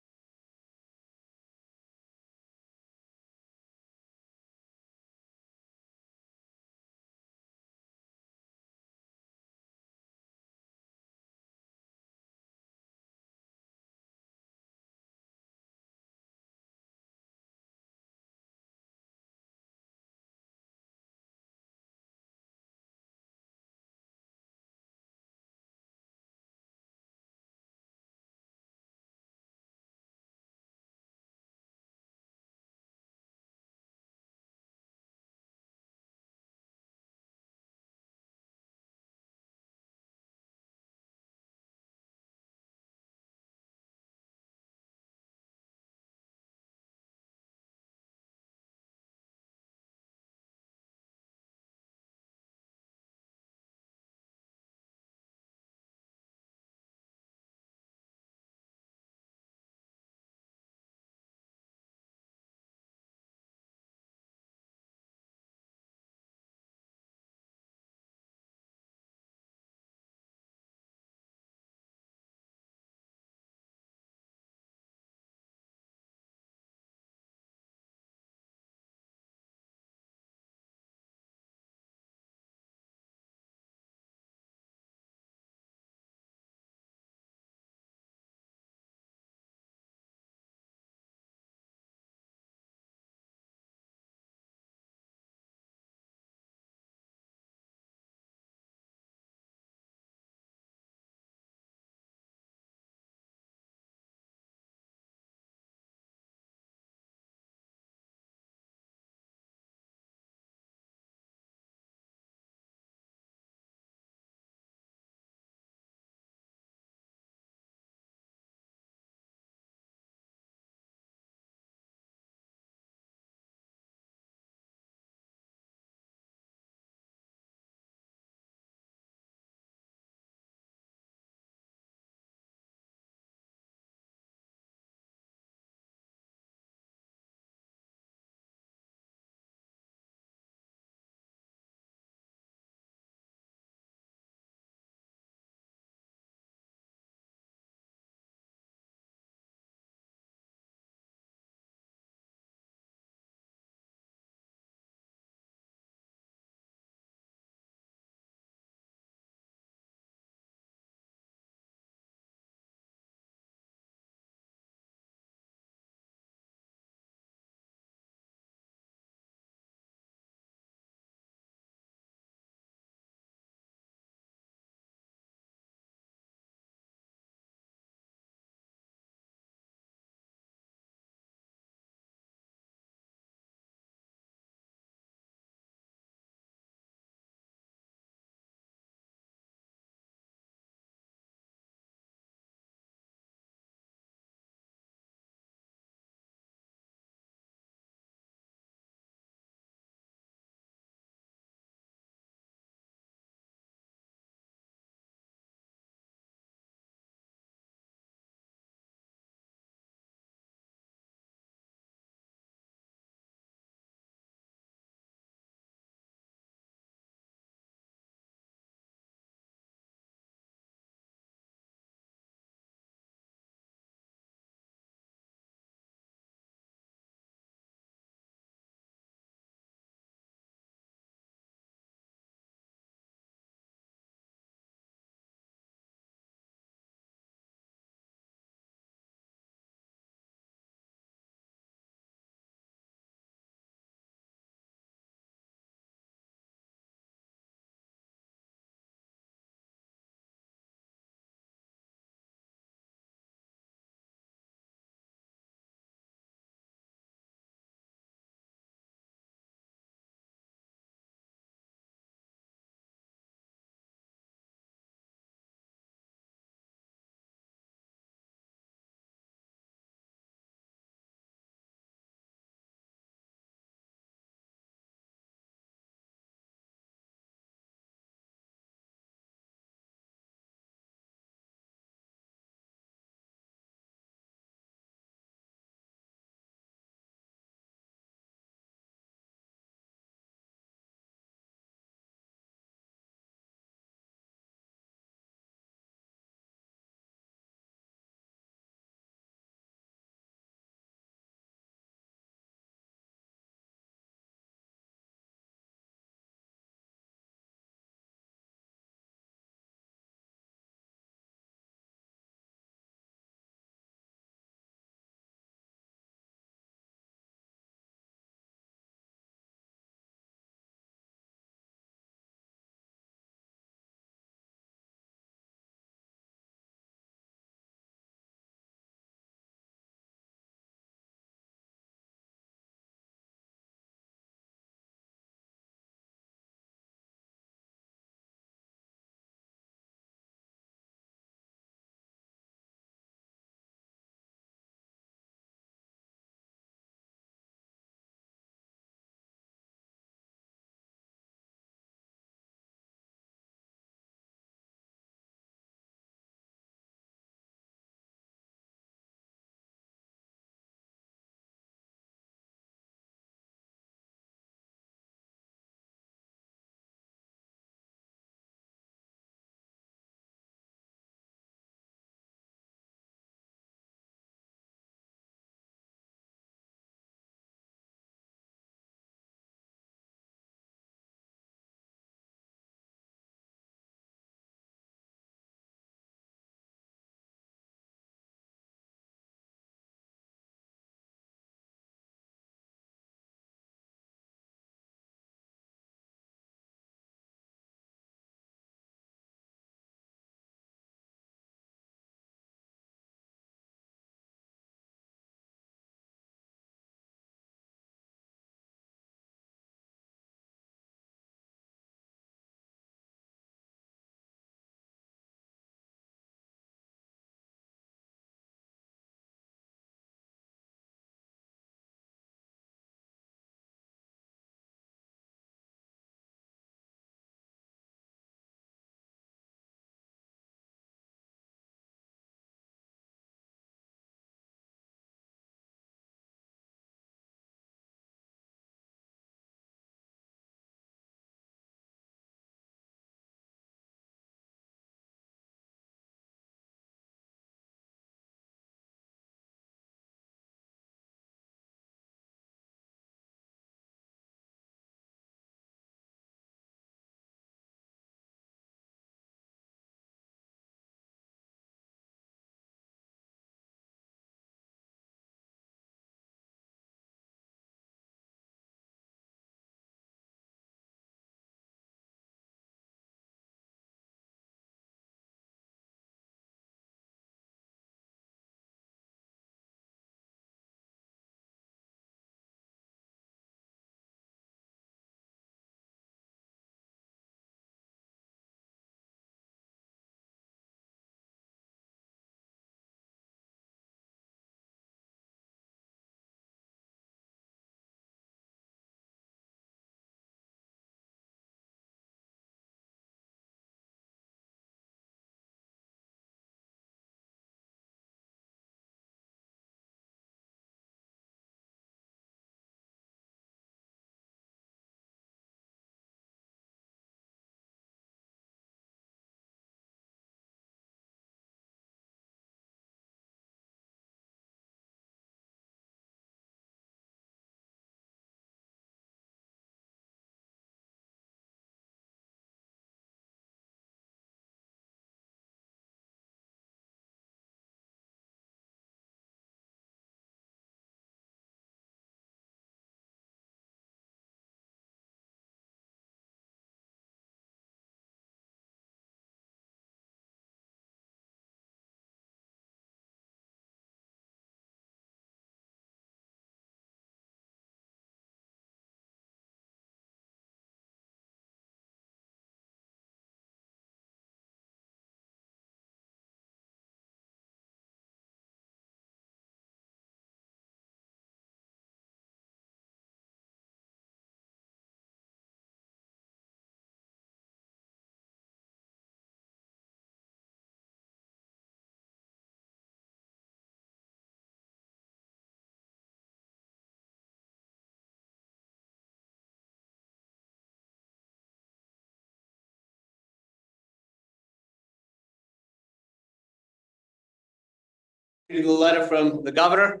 The letter from the governor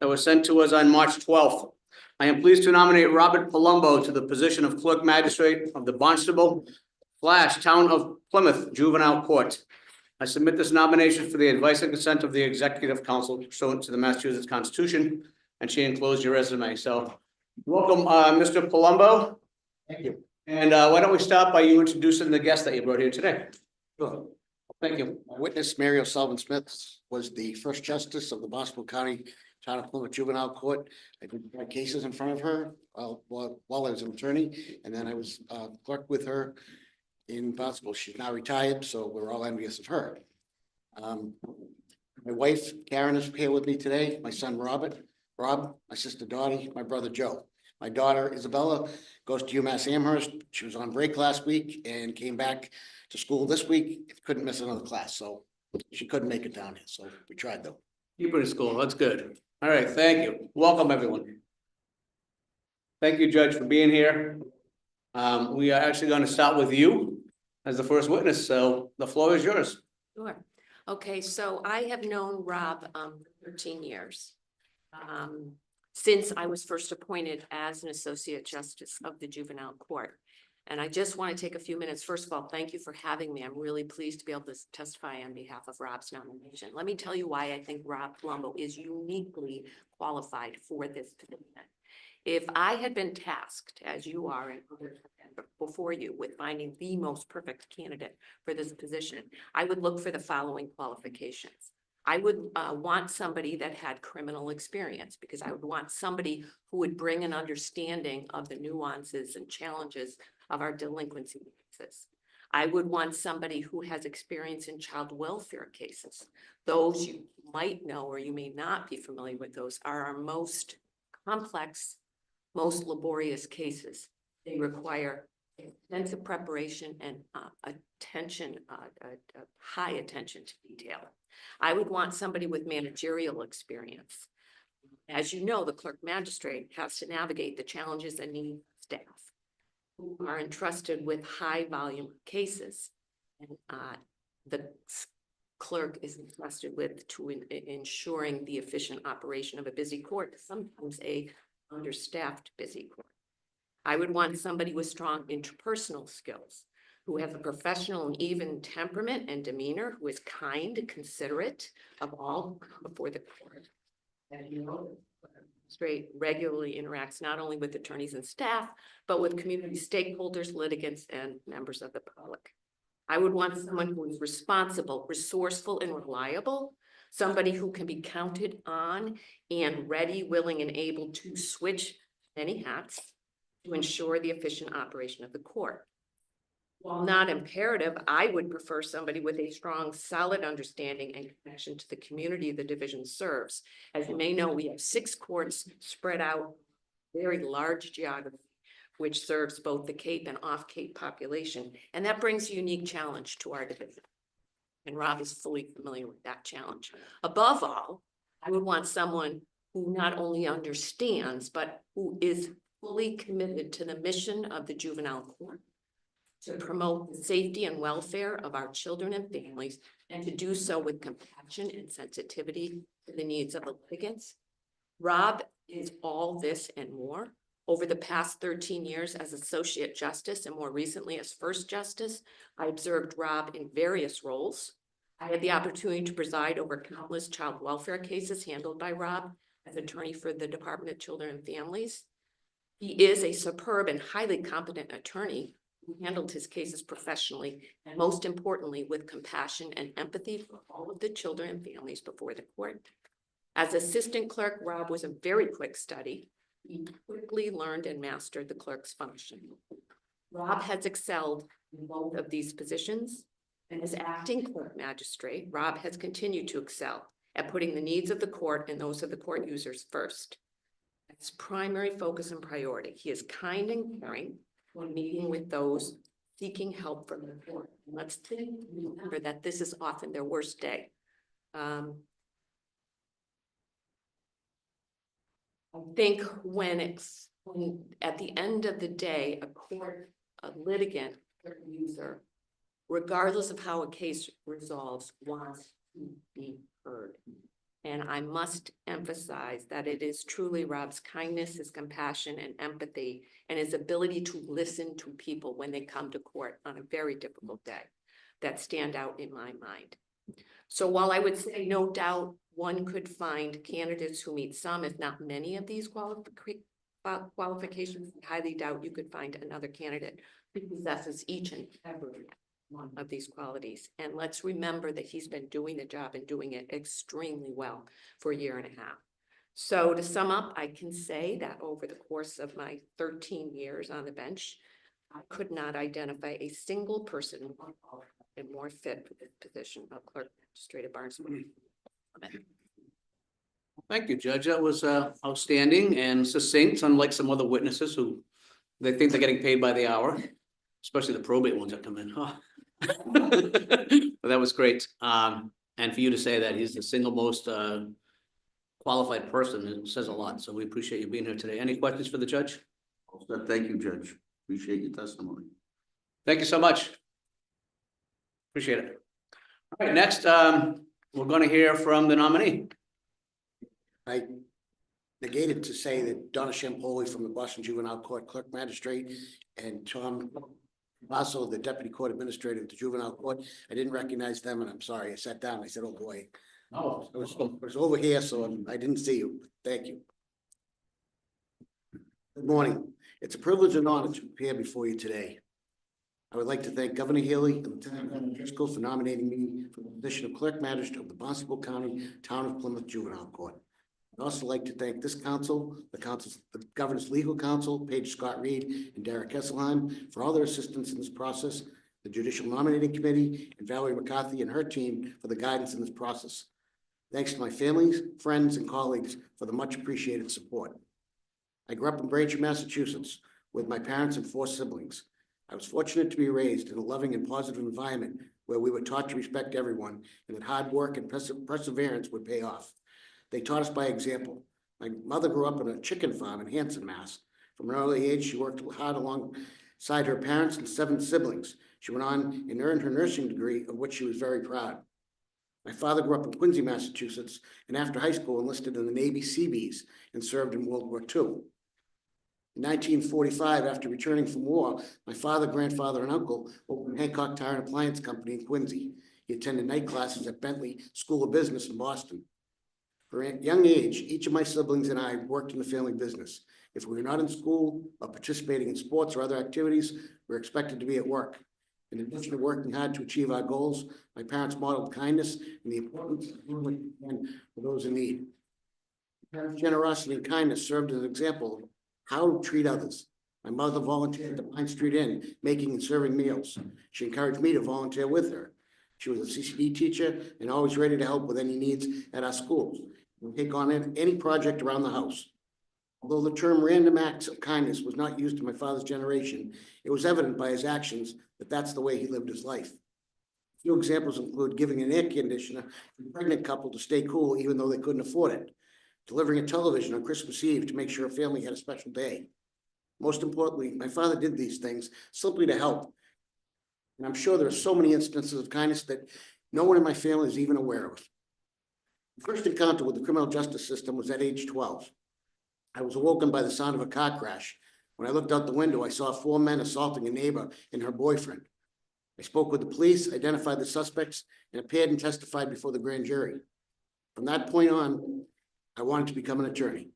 that was sent to us on March 12th. I am pleased to nominate Robert Palumbo to the position of Clerk Magistrate of the Barnstable / Town of Plymouth Juvenile Court. I submit this nomination for the advice and consent of the Executive Council pursuant to the Massachusetts Constitution, and she enclosed your resume. So welcome, Mr. Palumbo. Thank you. And why don't we start by you introducing the guest that you brought here today? Sure. Thank you. My witness, Mary O'Sullivan Smith, was the first justice of the Barnstable County Town of Plymouth Juvenile Court. I did my cases in front of her while I was an attorney, and then I was clerk with her in Barnstable. She's now retired, so we're all envious of her. My wife, Karen, is here with me today. My son, Rob, my sister, Dottie, my brother, Joe. My daughter, Isabella, goes to UMass Amherst. She was on break last week and came back to school this week. Couldn't miss another class, so she couldn't make it down here. So we tried though. Keep her in school. That's good. All right, thank you. Welcome, everyone. Thank you, Judge, for being here. We are actually going to start with you as the first witness, so the floor is yours. Sure. Okay, so I have known Rob 13 years. Since I was first appointed as an Associate Justice of the Juvenile Court. And I just want to take a few minutes. First of all, thank you for having me. I'm really pleased to be able to testify on behalf of Rob's nomination. Let me tell you why I think Rob Palumbo is uniquely qualified for this position. If I had been tasked, as you are and others before you, with finding the most perfect candidate for this position, I would look for the following qualifications. I would want somebody that had criminal experience, because I would want somebody who would bring an understanding of the nuances and challenges of our delinquency cases. I would want somebody who has experience in child welfare cases. Those you might know, or you may not be familiar with, those are our most complex, most laborious cases. They require extensive preparation and high attention to detail. I would want somebody with managerial experience. As you know, the clerk magistrate has to navigate the challenges and needs of staff who are entrusted with high volume cases. And the clerk is entrusted with ensuring the efficient operation of a busy court, sometimes a understaffed busy court. I would want somebody with strong interpersonal skills, who has a professional and even temperament and demeanor, who is kind, considerate of all before the court. And you know, Magistrate regularly interacts not only with attorneys and staff, but with community stakeholders, litigants, and members of the public. I would want someone who is responsible, resourceful, and reliable, somebody who can be counted on and ready, willing, and able to switch many hats to ensure the efficient operation of the court. While not imperative, I would prefer somebody with a strong, solid understanding and connection to the community the division serves. As you may know, we have 6 courts spread out, very large geography, which serves both the Cape and off-Cape population. And that brings a unique challenge to our division. And Rob is fully familiar with that challenge. Above all, I would want someone who not only understands, but who is fully committed to the mission of the juvenile court, to promote the safety and welfare of our children and families, and to do so with compassion and sensitivity to the needs of the litigants. Rob is all this and more. Over the past 13 years as Associate Justice and more recently as First Justice, I observed Rob in various roles. I had the opportunity to preside over countless child welfare cases handled by Rob as attorney for the Department of Children and Families. He is a superb and highly competent attorney who handled his cases professionally and, most importantly, with compassion and empathy for all of the children and families before the court. As assistant clerk, Rob was a very quick study. He quickly learned and mastered the clerk's function. Rob has excelled in both of these positions, and as acting clerk magistrate, Rob has continued to excel at putting the needs of the court and those of the court users first. His primary focus and priority. He is kind and caring when meeting with those seeking help from the court. And let's remember that this is often their worst day. I think when at the end of the day, a litigant, a user, regardless of how a case resolves, wants to be heard. And I must emphasize that it is truly Rob's kindness, his compassion and empathy, and his ability to listen to people when they come to court on a very difficult day that stand out in my mind. So while I would say no doubt one could find candidates who meet some, if not many of these qualifications, I highly doubt you could find another candidate who possesses each and every one of these qualities. And let's remember that he's been doing the job and doing it extremely well for a year and a half. So to sum up, I can say that over the course of my 13 years on the bench, I could not identify a single person more fit for the position of clerk magistrate at Barnstable. Thank you, Judge. That was outstanding and succinct, unlike some other witnesses who they think they're getting paid by the hour, especially the probate ones that come in. Huh? But that was great. And for you to say that he's the single most qualified person, it says a lot. So we appreciate you being here today. Any questions for the judge? Thank you, Judge. Appreciate your testimony. Thank you so much. Appreciate it. All right, next, we're going to hear from the nominee. I negated to say that Donna Shampoli from the Boston Juvenile Court Clerk Magistrate and Tom Basso, the Deputy Court Administrator at the Juvenile Court. I didn't recognize them, and I'm sorry. I sat down. I said, "Oh boy, Oh, it was over here, so I didn't see you." Thank you. Good morning. It's a privilege and honor to appear before you today. I would like to thank Governor Healy and Lieutenant Governor Driscoll for nominating me for the position of Clerk Magistrate of the Barnstable County Town of Plymouth Juvenile Court. I'd also like to thank this council, the Governor's Legal Counsel, Paige Scott Reed and Derek Kesselheim, for all their assistance in this process, the Judicial Nominating Committee, and Valerie McCarthy and her team for the guidance in this process. Thanks to my families, friends, and colleagues for the much appreciated support. I grew up in Braintree, Massachusetts, with my parents and 4 siblings. I was fortunate to be raised in a loving and positive environment where we were taught to respect everyone and that hard work and perseverance would pay off. They taught us by example. My mother grew up on a chicken farm in Hanson, Mass. From an early age, she worked hard alongside her parents and 7 siblings. She went on and earned her nursing degree, of which she was very proud. My father grew up in Quincy, Massachusetts, and after high school enlisted in the Navy Seabees and served in World War II. In 1945, after returning from war, my father, grandfather, and uncle opened Hancock Tire and Appliance Company in Quincy. He attended night classes at Bentley School of Business in Boston. From a young age, each of my siblings and I worked in the family business. If we were not in school or participating in sports or other activities, we were expected to be at work. In addition to working hard to achieve our goals, my parents modeled kindness and the importance of doing for those in need. Parents' generosity and kindness served as an example of how to treat others. My mother volunteered at the Pine Street Inn, making and serving meals. She encouraged me to volunteer with her. She was a CCD teacher and always ready to help with any needs at our schools. We take on any project around the house. Although the term random acts of kindness was not used in my father's generation, it was evident by his actions that that's the way he lived his life. A few examples include giving an air conditioner to a pregnant couple to stay cool even though they couldn't afford it, delivering a television on Christmas Eve to make sure a family had a special day. Most importantly, my father did these things simply to help. And I'm sure there are so many instances of kindness that no one in my family is even aware of. The first encounter with the criminal justice system was at age 12. I was awoken by the sound of a car crash. When I looked out the window, I saw 4 men assaulting a neighbor and her boyfriend. I spoke with the police, identified the suspects, and appeared and testified before the grand jury. From that point on, I wanted to become an attorney.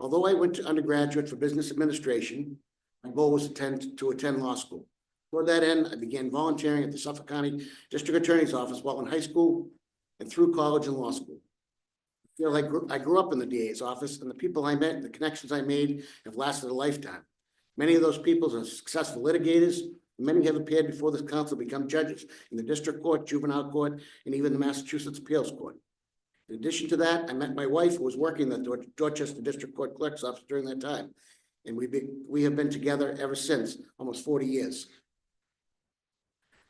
Although I went to undergraduate for business administration, my goal was to attend law school. Toward that end, I began volunteering at the Suffolk County District Attorney's Office while in high school and through college and law school. I feel like I grew up in the DA's office, and the people I met and the connections I made have lasted a lifetime. Many of those people are successful litigators. Many have appeared before this council, become judges in the district court, juvenile court, and even the Massachusetts Appeals Court. In addition to that, I met my wife, who was working at the Dorchester District Court Clerk's office during that time. And we have been together ever since, almost 40 years.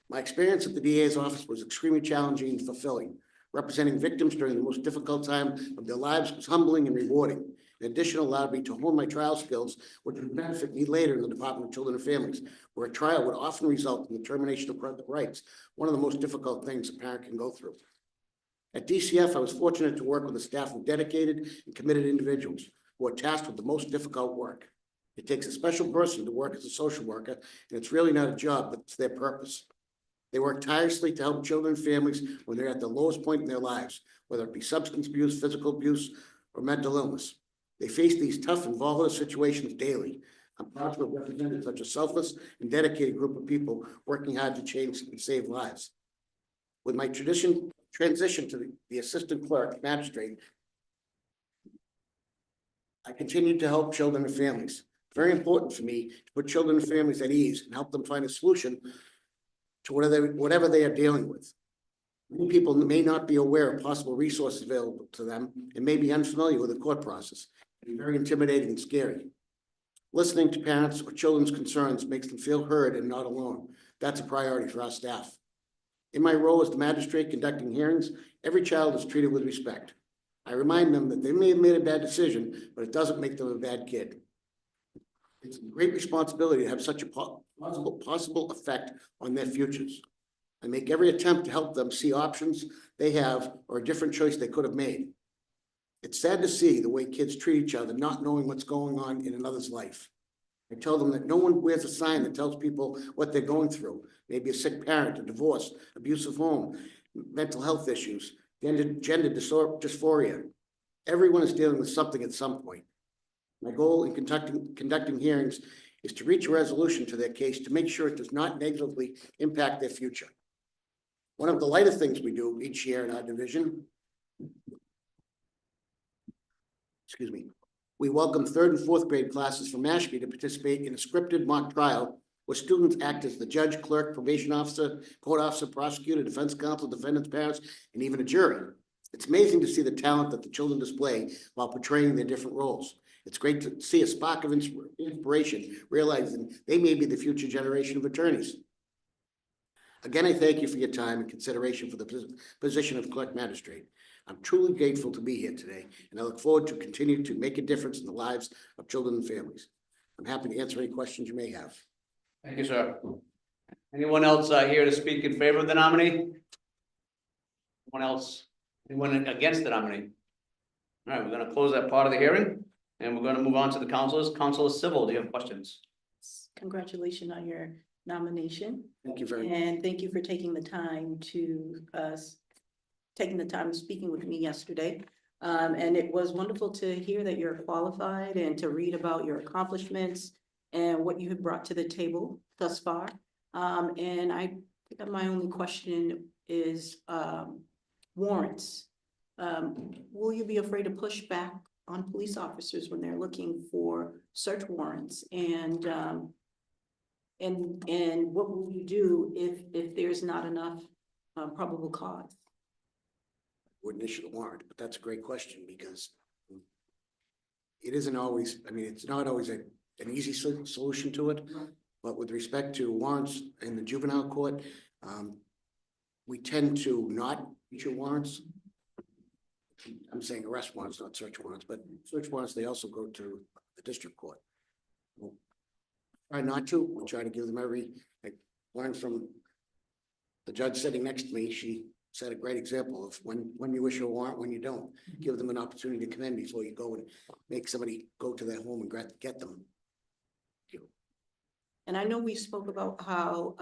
My experience at the DA's office was extremely challenging and fulfilling. Representing victims during the most difficult time of their lives was humbling and rewarding. In addition, it allowed me to hone my trial skills, which would benefit me later in the Department of Children and Families, where a trial would often result in the termination of parental rights, one of the most difficult things a parent can go through. At DCF, I was fortunate to work with a staff of dedicated and committed individuals who are tasked with the most difficult work. It takes a special person to work as a social worker, and it's really not a job, but it's their purpose. They work tirelessly to help children and families when they're at the lowest point in their lives, whether it be substance abuse, physical abuse, or mental illness. They face these tough and volatile situations daily. I'm proud to have represented such a selfless and dedicated group of people working hard to change and save lives. With my transition to the assistant clerk magistrate, I continued to help children and families. Very important for me to put children and families at ease and help them find a solution to whatever they are dealing with. Many people may not be aware of possible resources available to them and may be unfamiliar with the court process. It can be very intimidating and scary. Listening to parents or children's concerns makes them feel heard and not alone. That's a priority for our staff. In my role as the magistrate conducting hearings, every child is treated with respect. I remind them that they may have made a bad decision, but it doesn't make them a bad kid. It's a great responsibility to have such a possible effect on their futures. I make every attempt to help them see options they have or a different choice they could have made. It's sad to see the way kids treat each other, not knowing what's going on in another's life. I tell them that no one wears a sign that tells people what they're going through. Maybe a sick parent, a divorce, abusive home, mental health issues, gender dysphoria. Everyone is dealing with something at some point. My goal in conducting hearings is to reach a resolution to their case to make sure it does not negatively impact their future. One of the lighter things we do each year in our division, we welcome 3rd and 4th grade classes from Mashpee to participate in a scripted mock trial where students act as the judge, clerk, probation officer, court officer, prosecutor, defense counsel, defendant's parents, and even a jury. It's amazing to see the talent that the children display while portraying their different roles. It's great to see a spark of inspiration, realizing they may be the future generation of attorneys. Again, I thank you for your time and consideration for the position of clerk magistrate. I'm truly grateful to be here today, and I look forward to continue to make a difference in the lives of children and families. I'm happy to answer any questions you may have. Thank you, sir. Anyone else here to speak in favor of the nominee? Anyone else? Anyone against the nominee? All right, we're going to close that part of the hearing, and we're going to move on to the councilors. Councilor Civil, do you have questions? Congratulations on your nomination. Thank you very much. And thank you for taking the time to speaking with me yesterday. And it was wonderful to hear that you're qualified and to read about your accomplishments and what you have brought to the table thus far. And I think my only question is warrants. Will you be afraid to push back on police officers when they're looking for search warrants? And what will you do if there's not enough probable cause? Wouldn't issue the warrant, but that's a great question because it isn't always, I mean, it's not always an easy solution to it. But with respect to warrants in the juvenile court, we tend to not issue warrants. I'm saying arrest warrants, not search warrants, but search warrants, they also go to the district court. We'll try not to, we'll try to give them I learned from the judge sitting next to me. She set a great example of when you issue a warrant, when you don't. Give them an opportunity to come in before you go and make somebody go to their home and get them. And I know we spoke about how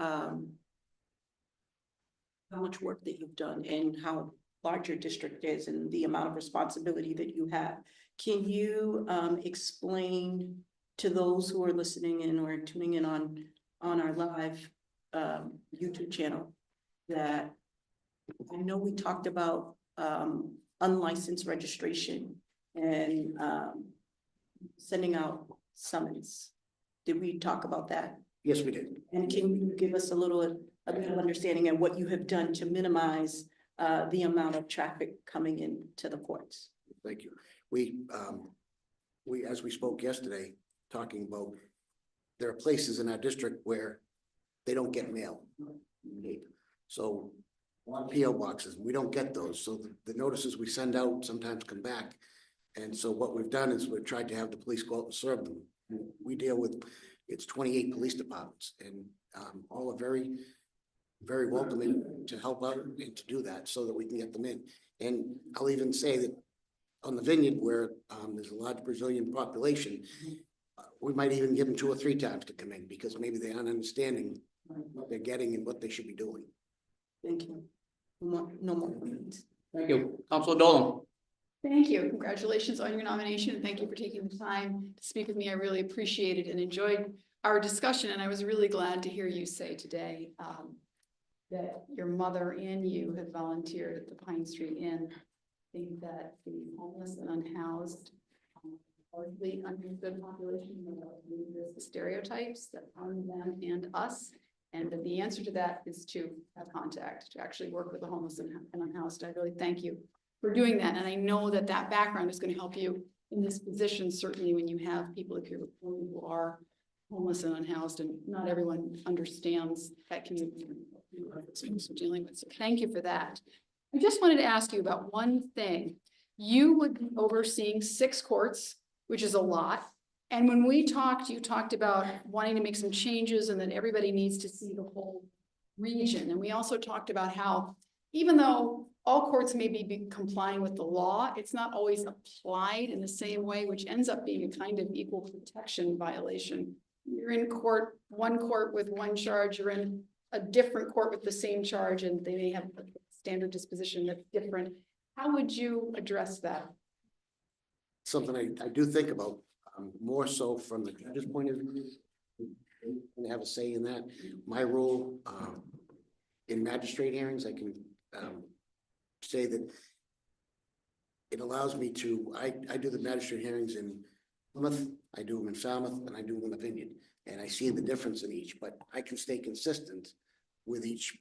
much work that you've done and how large your district is and the amount of responsibility that you have. Can you explain to those who are listening in or tuning in on our live YouTube channel that I know we talked about unlicensed registration and sending out summons. Did we talk about that? Yes, we did. And can you give us a bit of understanding of what you have done to minimize the amount of traffic coming into the courts? Thank you. We, as we spoke yesterday, talking about, there are places in our district where they don't get mail. So on PO boxes, we don't get those. So the notices we send out sometimes come back. And so what we've done is we've tried to have the police go out and serve them. We deal with, it's 28 police departments, and all are very, very welcoming to help out and to do that so that we can get them in. And I'll even say that on the Vineyard where, there's a large Brazilian population, we might even give them 2 or 3 times to come in because maybe they aren't understanding what they're getting and what they should be doing. Thank you. No more comments. Thank you. Counselor Dolan. Thank you. Congratulations on your nomination and thank you for taking the time to speak with me. I really appreciated and enjoyed our discussion, and I was really glad to hear you say today that your mother and you have volunteered at the Pine Street Inn. I think that the homeless and unhoused, largely understood population, the stereotypes that harm them and us, and that the answer to that is to have contact, to actually work with the homeless and unhoused. I really thank you for doing that, and I know that that background is going to help you in this position, certainly when you have people appear before you who are homeless and unhoused, and not everyone understands that community we're dealing with. So thank you for that. I just wanted to ask you about one thing. You would be overseeing 6 courts, which is a lot. And when we talked, you talked about wanting to make some changes and that everybody needs to see the whole region. And we also talked about how even though all courts may be complying with the law, it's not always applied in the same way, which ends up being a kind of equal protection violation. You're in court, one court with one charge, you're in a different court with the same charge, and they may have a standard disposition that's different. How would you address that? Something I do think about, more so from the judge's point of view, and have a say in that. My role in magistrate hearings, I can say that it allows me to, I do the magistrate hearings in Plymouth, I do them in Falmouth, and I do them in the Vineyard. And I see the difference in each, but I can stay consistent with each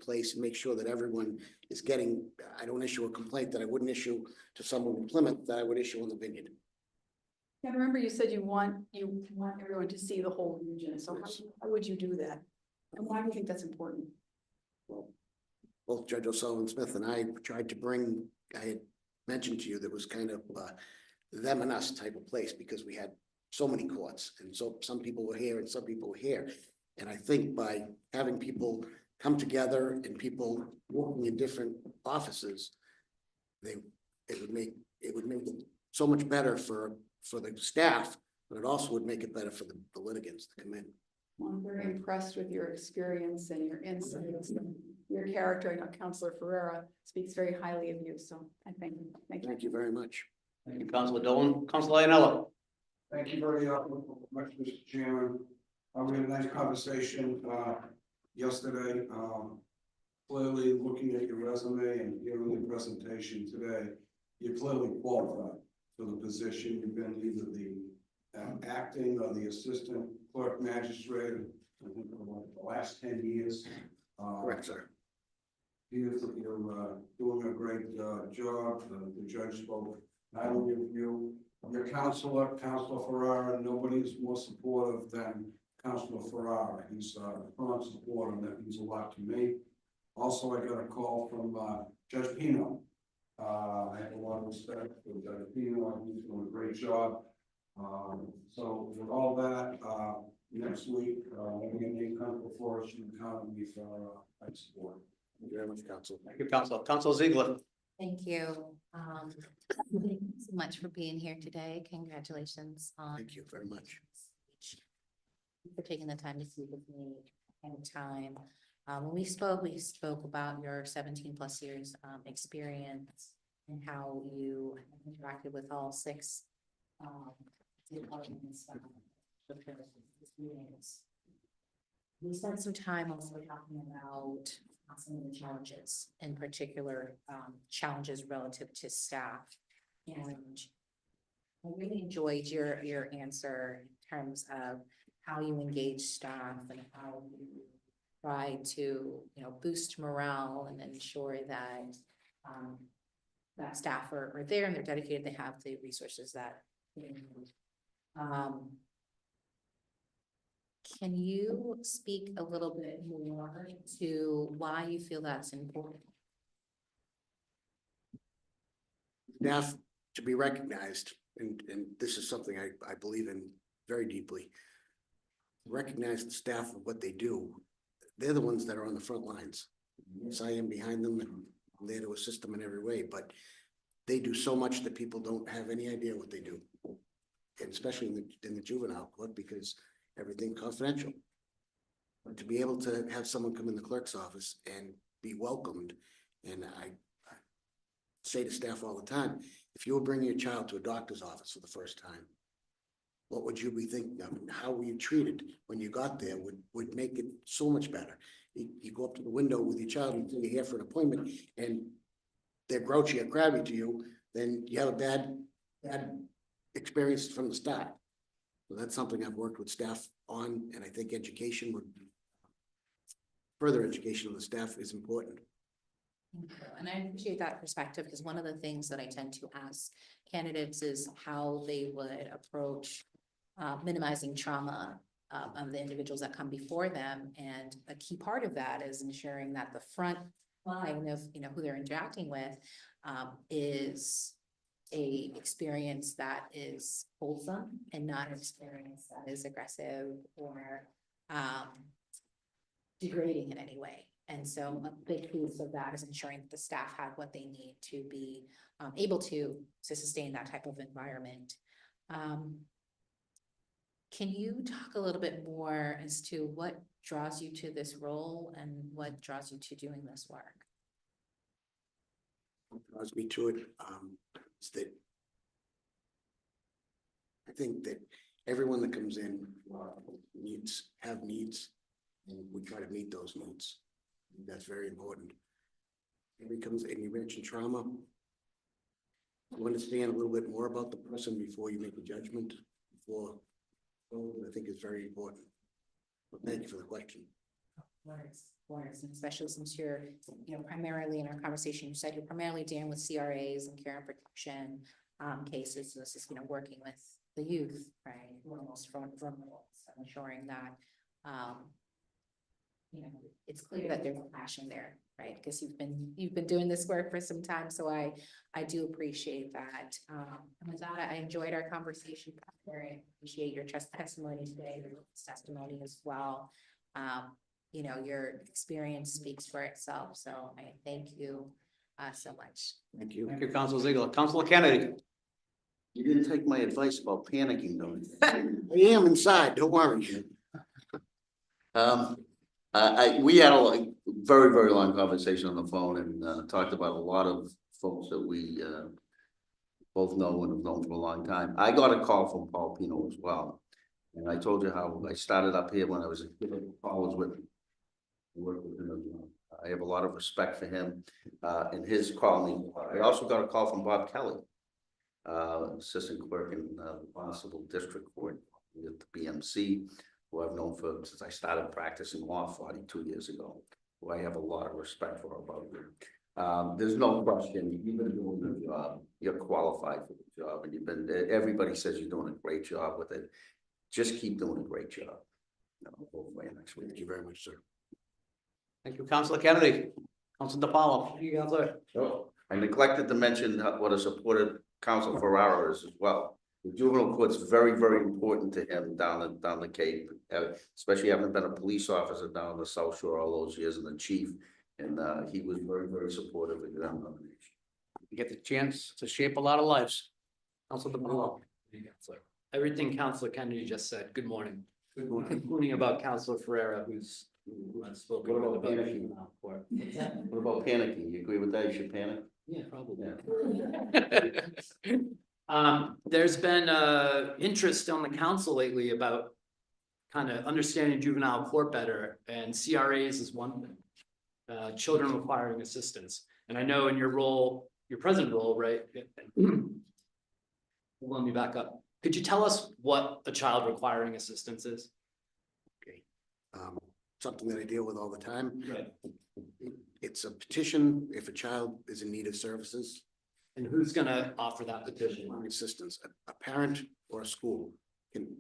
place and make sure that everyone is getting, I don't issue a complaint that I wouldn't issue to someone in Plymouth that I would issue in the Vineyard. Yeah, remember you said you want everyone to see the whole region. So how would you do that? And why do you think that's important? Well, both Judge O'Sullivan Smith and I tried to bring, I had mentioned to you, there was kind of them and us type of place because we had so many courts, and so some people were here and some people were here. And I think by having people come together and people working in different offices, it would make it so much better for the staff, but it also would make it better for the litigants to come in. I'm very impressed with your experience and your insights and your character. I know Counselor Ferreira speaks very highly of you, so I thank you. Thank you very much. Thank you, Counselor Dolan. Counselor Iannello. Thank you very much, Mr. Chairman. We had a nice conversation yesterday. Clearly, looking at your resume and hearing the presentation today, you're clearly qualified for the position. You've been either the acting or the assistant clerk magistrate, I think, for the last 10 years. Correct, sir. You're doing a great job. The judge spoke not only of you, your Counselor Ferrara. Nobody is more supportive than Counselor Ferrara. He's a strong supporter, and that means a lot to me. Also, I got a call from Judge Pino. I have a lot of respect for Judge Pino. He's doing a great job. So with all that, next week, when we get come before us, you can count on me for support. Thank you very much, Counsel. Thank you, Counselor. Counselor Ziegler. Thank you. Thank you so much for being here today. Congratulations on. Thank you very much. For taking the time to speak with me anytime. When we spoke about your 17+ years experience and how you interacted with all 6 departments. We spent some time also talking about some of the challenges, in particular challenges relative to staff. And I really enjoyed your answer in terms of how you engage staff and how you try to, boost morale and ensure that that staff are there and they're dedicated, they have the resources that they need. Can you speak a little bit more to why you feel that's important? Staff to be recognized, and this is something I believe in very deeply. Recognize the staff of what they do. They're the ones that are on the front lines. Yes, I am behind them, and I'm there to assist them in every way, but they do so much that people don't have any idea what they do. And especially in the juvenile court, because everything's confidential. But to be able to have someone come in the clerk's office and be welcomed, and I say to staff all the time, if you were bringing your child to a doctor's office for the first time, what would you be thinking of? How were you treated when you got there would make it so much better. You go up to the window with your child and you're here for an appointment and they're grouchy or crabby to you, then you have a bad experience from the start. So that's something I've worked with staff on, and I think further education of the staff is important. Thank you. And I appreciate that perspective, because one of the things that I tend to ask candidates is how they would approach minimizing trauma of the individuals that come before them. And a key part of that is ensuring that the front line of, who they're interacting with is a experience that is wholesome and not an experience that is aggressive or degrading in any way. And so a big piece of that is ensuring that the staff have what they need to be able to sustain that type of environment. Can you talk a little bit more as to what draws you to this role and what draws you to doing this work? What draws me to it is that I think that everyone that comes in have needs, and we try to meet those needs. That's very important. When it comes, and you mentioned trauma, you understand a little bit more about the person before you make a judgment. I think is very important. But thank you for the question. Words, and especially since you're, primarily in our conversation, you said you're primarily dealing with CRAs and care and protection cases. So this is, working with the youth, right? Most vulnerable, so ensuring that, it's clear that there's passion there, right? Because you've been doing this work for some time, so I do appreciate that. And with that, I enjoyed our conversation. I appreciate your testimony today, your testimony as well. Your experience speaks for itself, so I thank you so much. Thank you. Thank you, Councilor Ziegler. Councilor Kennedy. You didn't take my advice about panicking, though. I am inside, don't worry. We had a very, very long conversation on the phone and talked about a lot of folks that we both know and have known for a long time. I got a call from Paul Pino as well. And I told you how I started up here when I was a kid. Paul was with me. I worked with him. I have a lot of respect for him and his calling. I also got a call from Bob Kelly, assistant clerk in the Barnstable District Court with the BMC, who I've known since I started practicing law 42 years ago, who I have a lot of respect for about you. There's no question, you've been doing the job, you're qualified for the job, and everybody says you're doing a great job with it. Just keep doing a great job. Hopefully next week. Thank you very much, sir. Thank you, Councilor Kennedy. Councilor DePaulo. Thank you, Councilor. I neglected to mention what a supportive Council Ferrara is as well. The juvenile court's very, very important to him down the Cape, especially having been a police officer down in the South Shore all those years and the chief. And he was very, very supportive of the nomination. You get the chance to shape a lot of lives. Councilor DePaulo. Everything Councilor Kennedy just said, good morning. Good morning. Including about Councilor Ferreira, who has spoken What about about the panicking? juvenile court. What about panicking? You agree with that? You should panic? Yeah, probably. Yeah. There's been interest on the council lately about kind of understanding juvenile court better, and CRAs is one thing. Children requiring assistance. And I know in your role, your present role, right? Let me back up. Could you tell us what a child requiring assistance is? Okay. Something that I deal with all the time. Right. It's a petition if a child is in need of services. And who's gonna offer that petition? Assistance, a parent or a school can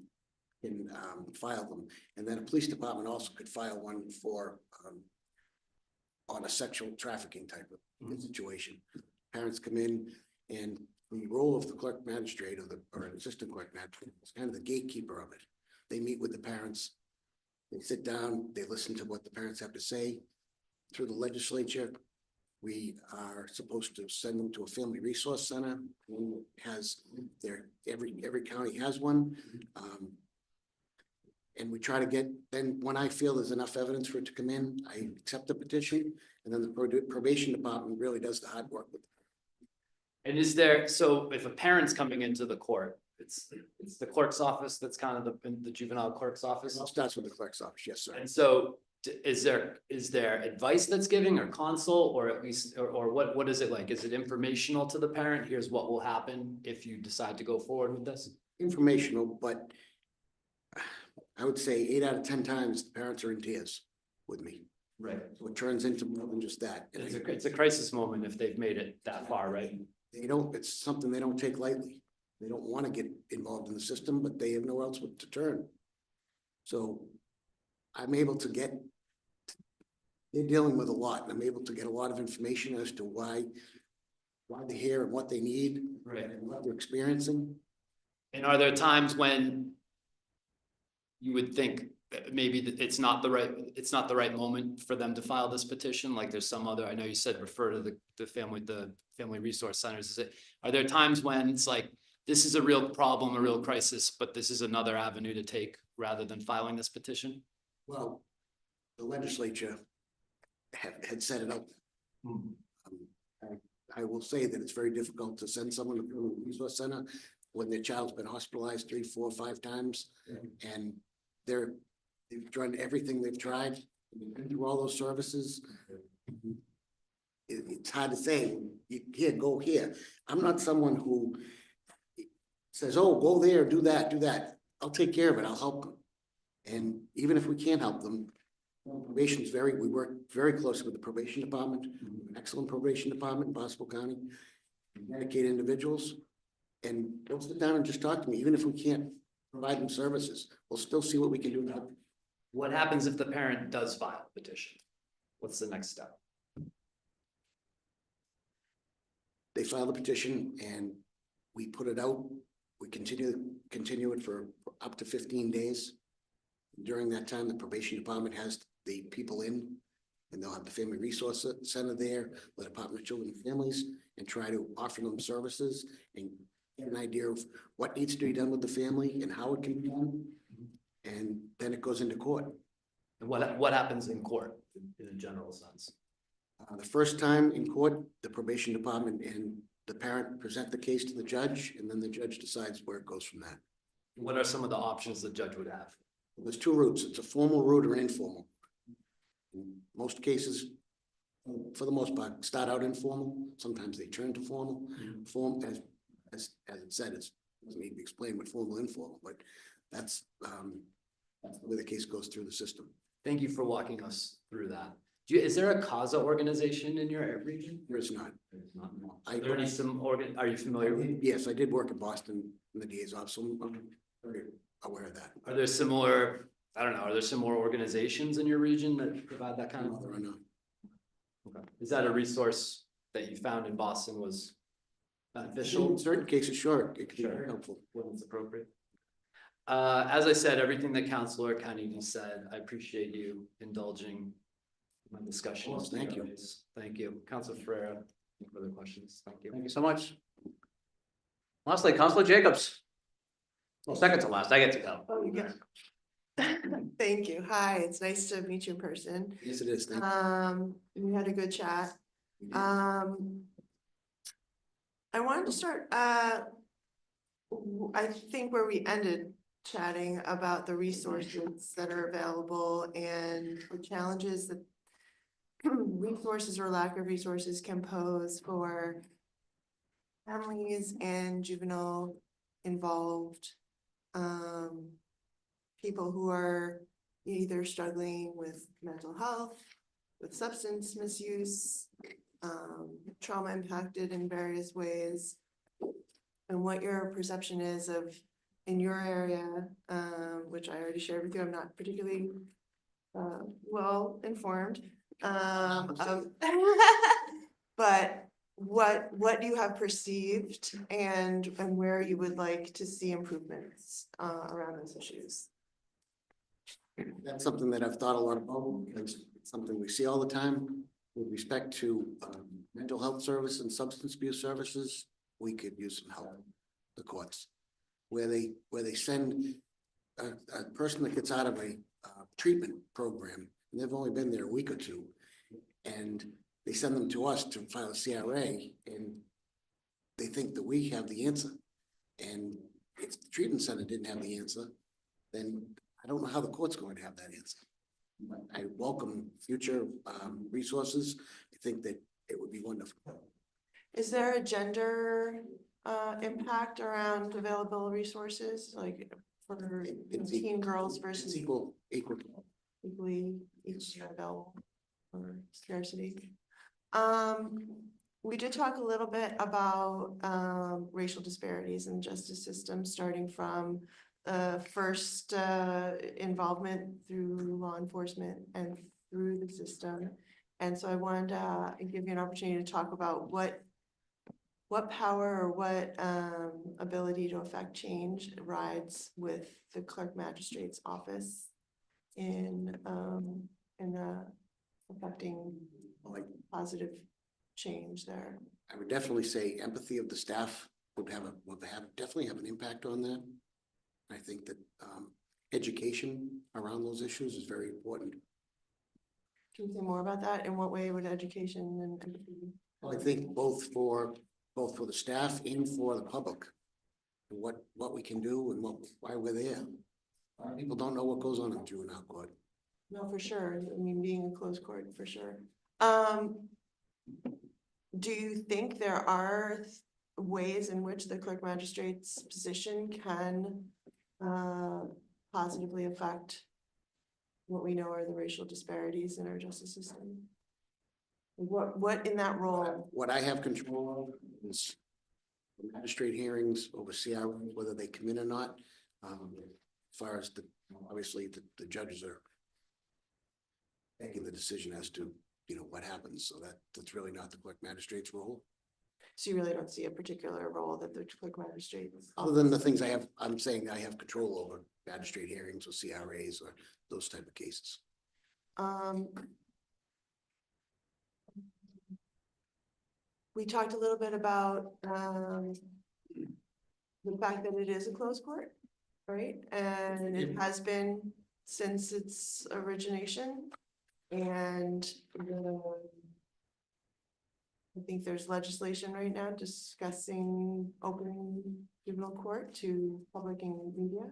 file them, and then a police department also could file one for on a sexual trafficking type of situation. Parents come in, and the role of the clerk magistrate or an assistant clerk magistrate is kind of the gatekeeper of it. They meet with the parents, they sit down, they listen to what the parents have to say through the legislature. We are supposed to send them to a family resource center, who has every county has one. And we try to get, then when I feel there's enough evidence for it to come in, I accept the petition, and then the probation department really does the hard work with it. And is there, so if a parent's coming into the court, it's the clerk's office that's kind of the juvenile clerk's office? It all starts with the clerk's office, yes, sir. And so is there advice that's giving or consult, or at least, or what is it like? Is it informational to the parent? Here's what will happen if you decide to go forward with this? Informational, but I would say 8 out of 10 times the parents are in tears with me. Right. So it turns into more than just that. And It's a crisis moment if they've made it that far, right? it's something they don't take lightly. They don't want to get involved in the system, but they have nowhere else to turn. So I'm able to they're dealing with a lot, and I'm able to get a lot of information as to why they're here and what they need. Right. And what they're experiencing. And are there times when you would think that maybe that it's not the right moment for them to file this petition? Like there's some other, I know you said refer to the family resource centers. Are there times when it's like, this is a real problem, a real crisis, but this is another avenue to take rather than filing this petition? Well, the legislature had set it up. I will say that it's very difficult to send someone to a resource center when their child's been hospitalized 3, 4, 5 times. And they've tried everything they've tried, been through all those services. It's hard to say, here, go here. I'm not someone who says, oh, go there, do that. I'll take care of it. I'll help them. And even if we can't help them, we work very closely with the probation department, an excellent probation department in Barnstable County, dedicated individuals. And they'll sit down and just talk to me, even if we can't provide them services, we'll still see what we can do to help. What happens if the parent does file a petition? What's the next step? They file the petition and we put it out. We continue it for up to 15 days. During that time, the probation department has the people in, and they'll have the family resource center there, the Department of Children and Families, and try to offer them services and get an idea of what needs to be done with the family and how it can be done. And then it goes into court. And what happens in court in a general sense? The first time in court, the probation department and the parent present the case to the judge, and then the judge decides where it goes from that. What are some of the options the judge would have? There's 2 routes. It's a formal route or informal. In most cases, for the most part, start out informal. Sometimes they turn to formal. Form, as it said, it doesn't need to be explained what formal and informal, but that's the way the case goes through the system. Thank you for walking us through that. Is there a CASA organization in your region? There is not. Are there any are you familiar with? Yes, I did work in Boston in the DA's office, so I'm very aware of that. Are there similar, I don't know, are there similar organizations in your region that provide that kind of? No, there are not. Okay. Is that a resource that you found in Boston was beneficial? In certain cases, sure, it could be Sure. very helpful. When it's appropriate. As I said, everything that Councilor Kennedy said, I appreciate you indulging my discussion. Well, thank you. Thank you. Councilor Ferreira, any further questions? Thank you. Thank you so much. Lastly, Councilor Jacobs. Well, second to last, I get to go. Oh, you get Thank you. Hi, it's nice to meet you in person. Yes, it is. Thank you. We had a good chat. I wanted to start, I think where we ended chatting about the resources that are available and the challenges that resources or lack of resources can pose for families and juvenile involved people who are either struggling with mental health, with substance misuse, trauma impacted in various ways, and what your perception is of in your area, which I already shared with you. I'm not particularly well informed, but what you have perceived and where you would like to see improvements around those issues. That's something that I've thought a lot about, because it's something we see all the time. with respect to mental health service and substance abuse services, we could use some help, the courts. Where they send a person that gets out of a treatment program, and they've only been there a week or two, and they send them to us to file a CRA, and they think that we have the answer. And if the treatment center didn't have the answer, then I don't know how the court's going to have that answer. But I welcome future resources. I think that it would be wonderful. Is there a gender impact around available resources, like for teen girls It's versus equal. equally available or scarcity? We did talk a little bit about racial disparities in the justice system, starting from first involvement through law enforcement and through the system. And so I wanted to give you an opportunity to talk about what power or what ability to affect change rides with the clerk magistrate's office in affecting like positive change there. I would definitely say empathy of the staff would definitely have an impact on that. I think that education around those issues is very important. Can you say more about that? In what way would education and empathy? Well, I think both for the staff and for the public, what we can do and why we're there. People don't know what goes on in juvenile court. No, for sure. I mean, being a closed court, for sure. Do you think there are ways in which the clerk magistrate's position can positively affect what we know are the racial disparities in our justice system? What in that role? What I have control of is the magistrate hearings over CR, whether they come in or not. As far as obviously the judges are making the decision as to, what happens. So that's really not the clerk magistrate's role. So you really don't see a particular role that the clerk magistrate. Other than the things I'm saying I have control over, magistrate hearings or CRAs or those type of cases. We talked a little bit about the fact that it is a closed court, right? And it has been since its origination. And I think there's legislation right now discussing opening juvenile court to public and media.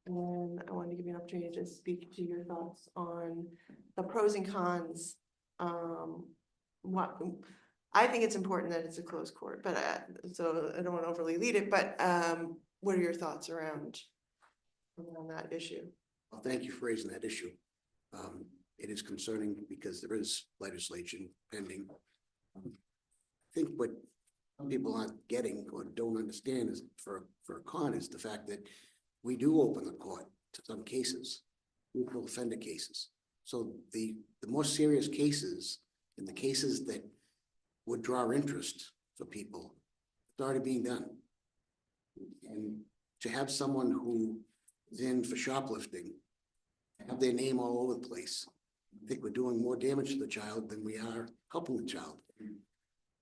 And I wanted to give you an opportunity to speak to your thoughts on the pros and cons. I think it's important that it's a closed court, but so I don't want to overly lead it, but what are your thoughts around that issue? Well, thank you for raising that issue. It is concerning because there is legislation pending. I think what some people aren't getting or don't understand is for a con is the fact that we do open the court to some cases, juvenile offender cases. So the more serious cases and the cases that would draw interest for people, it's already being done. And to have someone who is in for shoplifting, have their name all over the place, I think we're doing more damage to the child than we are helping the child.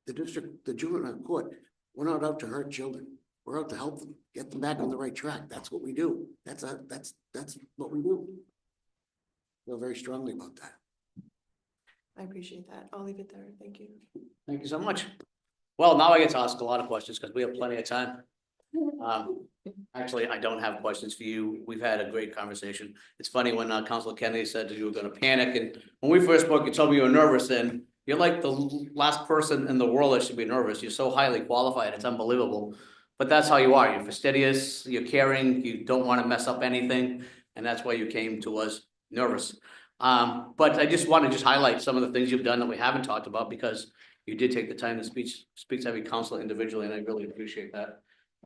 The juvenile court, we're not out to hurt children. We're out to help them, get them back on the right track. That's what we do. That's what we do. I feel very strongly about that. I appreciate that. I'll leave it there. Thank you. Thank you so much. Well, now I get to ask a lot of questions because we have plenty of time. Actually, I don't have questions for you. We've had a great conversation. It's funny when Councilor Kennedy said that you were going to panic, and when we first spoke, you told me you were nervous, and you're like the last person in the world that should be nervous. You're so highly qualified. It's unbelievable. But that's how you are. You're fastidious, you're caring, you don't want to mess up anything, and that's why you came to us nervous. But I just want to highlight some of the things you've done that we haven't talked about, because you did take the time to speak to every counselor individually, and I really appreciate that.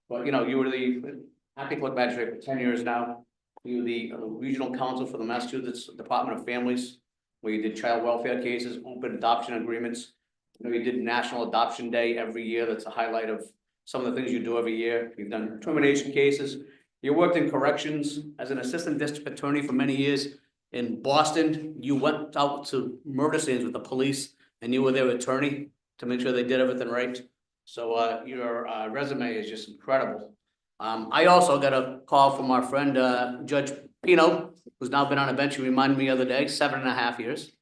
But you were the acting clerk magistrate for 10 years now. You were the regional counsel for the Massachusetts Department of Families, where you did child welfare cases, open adoption agreements. You did National Adoption Day every year. That's a highlight of some of the things you do every year. You've done termination cases. You worked in corrections as an assistant district attorney for many years in Boston. You went out to murder scenes with the police and you were their attorney to make sure they did everything right. So, your, resume is just incredible. I also got a call from our friend, Judge Pino, who's now been on a bench. He reminded me the other day, 7.5 years.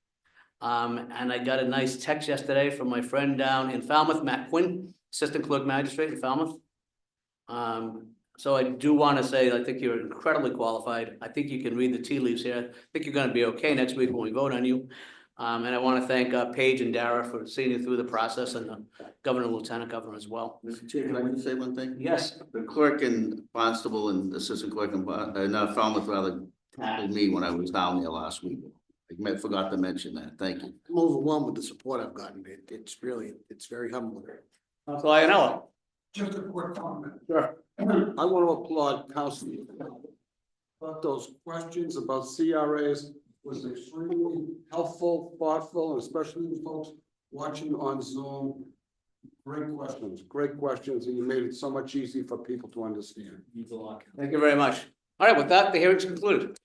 And I got a nice text yesterday from my friend down in Falmouth, Matt Quinn, Assistant Clerk Magistrate in Falmouth. So I do want to say, I think you're incredibly qualified. I think you can read the tea leaves here. I think you're going to be okay next week when we vote on you. And I want to thank Paige and Dara for seeing you through the process, and the governor, lieutenant governor as well. Mr. Chair, can I just say one thing? Yes. The clerk in Barnstable and assistant clerk in Falmouth rather tackled me when I was down there last week. I forgot to mention that. Thank you. I'm overwhelmed with the support I've gotten. It's very humbling. Council Iannella. Just a quick comment. Sure. I want to applaud Council. But those questions about CRAs was extremely helpful, thoughtful, and especially the folks watching on Zoom. Great questions, and you made it so much easier for people to understand. Thank you very much. All right, with that, the hearing's concluded.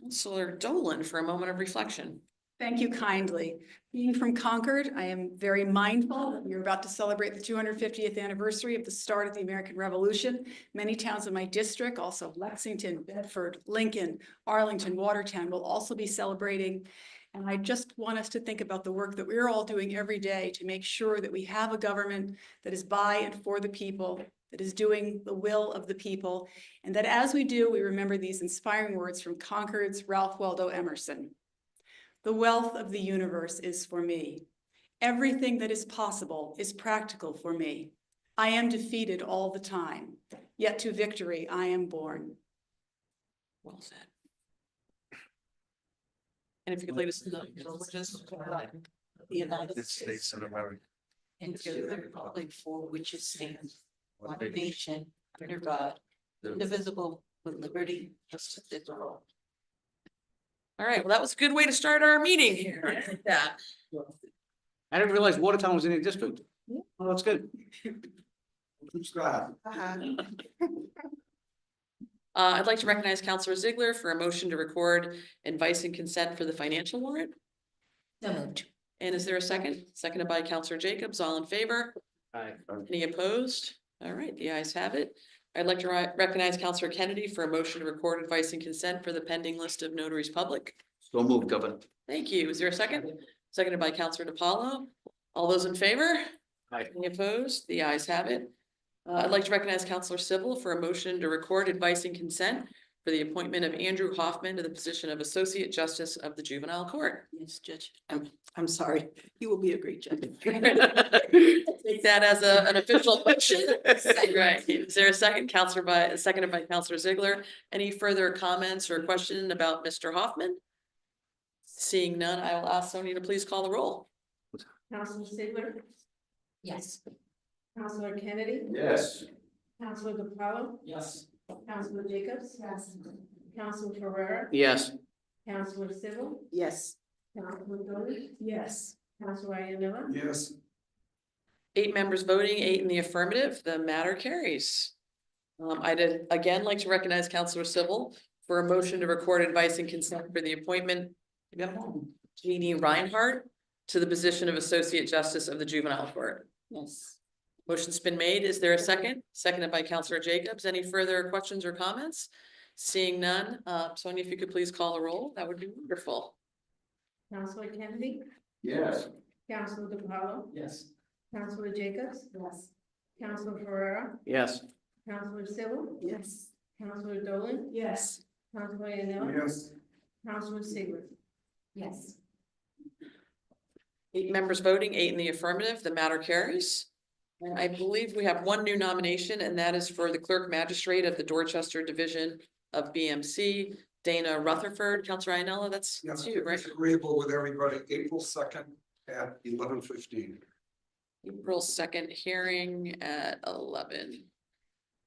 Counselor Dolan for a moment of reflection. Thank you kindly. Being from Concord, I am very mindful that we're about to celebrate the 250th anniversary of the start of the American Revolution. Many towns in my district, also Lexington, Bedford, Lincoln, Arlington, Watertown, will also be celebrating. And I just want us to think about the work that we're all doing every day to make sure that we have a government that is by and for the people, that is doing the will of the people, and that as we do, we remember these inspiring words from Concord's Ralph Waldo Emerson. The wealth of the universe is for me. Everything that is possible is practical for me. I am defeated all the time, yet to victory I am born. Well said. And if you could lead us in the villages. The United States of America. and to the republic for which it stands, one nation, under God, indivisible, with liberty, justice, and all. All right, well, that was a good way to start our meeting here. I like that. I didn't realize Watertown was in your district. Oh, that's good. I'd like to recognize Counselor Ziegler for a motion to record advice and consent for the financial warrant. So moved. And is there a second? Seconded by Counselor Jacobs. All in favor? Aye. Any opposed? All right, the ayes have it. I'd like to recognize Counselor Kennedy for a motion to record advice and consent for the pending list of notaries public. So moved, Governor. Thank you. Is there a second? Seconded by Counselor DiPaolo. All those in favor? Aye. Any opposed? The ayes have it. I'd like to recognize Counselor Civil for a motion to record advice and consent for the appointment of Andrew Hoffman to the position of Associate Justice of the Juvenile Court. Yes, Judge. I'm sorry. You will be a great judge. Take that as an official motion. Right. Is there a second? Seconded by Counselor Ziegler. Any further comments or question about Mr. Hoffman? Seeing none, I will ask Sonia to please call the roll. Counselor Ziegler, Yes. Counselor Kennedy, Yes. Counselor DePaulo, Yes. Counselor Jacobs. Yes. Counselor Ferrera, Yes. Counselor Civil, Yes. Counselor Dolan, Yes. Counselor Ianella. Yes. 8 members voting, 8 in the affirmative, the matter carries. I'd again like to recognize Counselor Civil for a motion to record advice and consent for the appointment Jeannie Reinhardt to the position of Associate Justice of the Juvenile Court. Yes. Motion's been made. Is there a second? Seconded by Counselor Jacobs. Any further questions or comments? Seeing none, Sonia, if you could please call the roll, that would be wonderful. Counselor Kennedy, Yes. Counselor DePaulo, Yes. Counselor Jacobs. Yes. Counselor Ferrera, Yes. Counselor Civil, Yes. Counselor Dolan, Yes. Counselor Ianella. Yes. Counselor Ziegler. Yes. 8 members voting, 8 in the affirmative, the matter carries. And I believe we have one new nomination, and that is for the Clerk Magistrate of the Dorchester Division of BMC, Dana Rutherford. Counselor Ianella, that's you, right? It's agreeable with everybody, April 2nd at 11:15. April 2nd hearing at 11.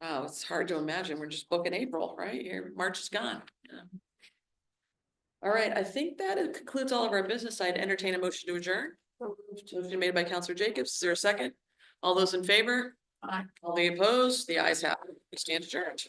Wow, it's hard to imagine. We're just booking April, right? March is gone. Yeah. All right, I think that concludes all of our business. I'd entertain a motion to adjourn. Motion made by Counselor Jacobs. Is there a second? All those in favor? Aye. All the opposed? The ayes have it. We stand adjourned.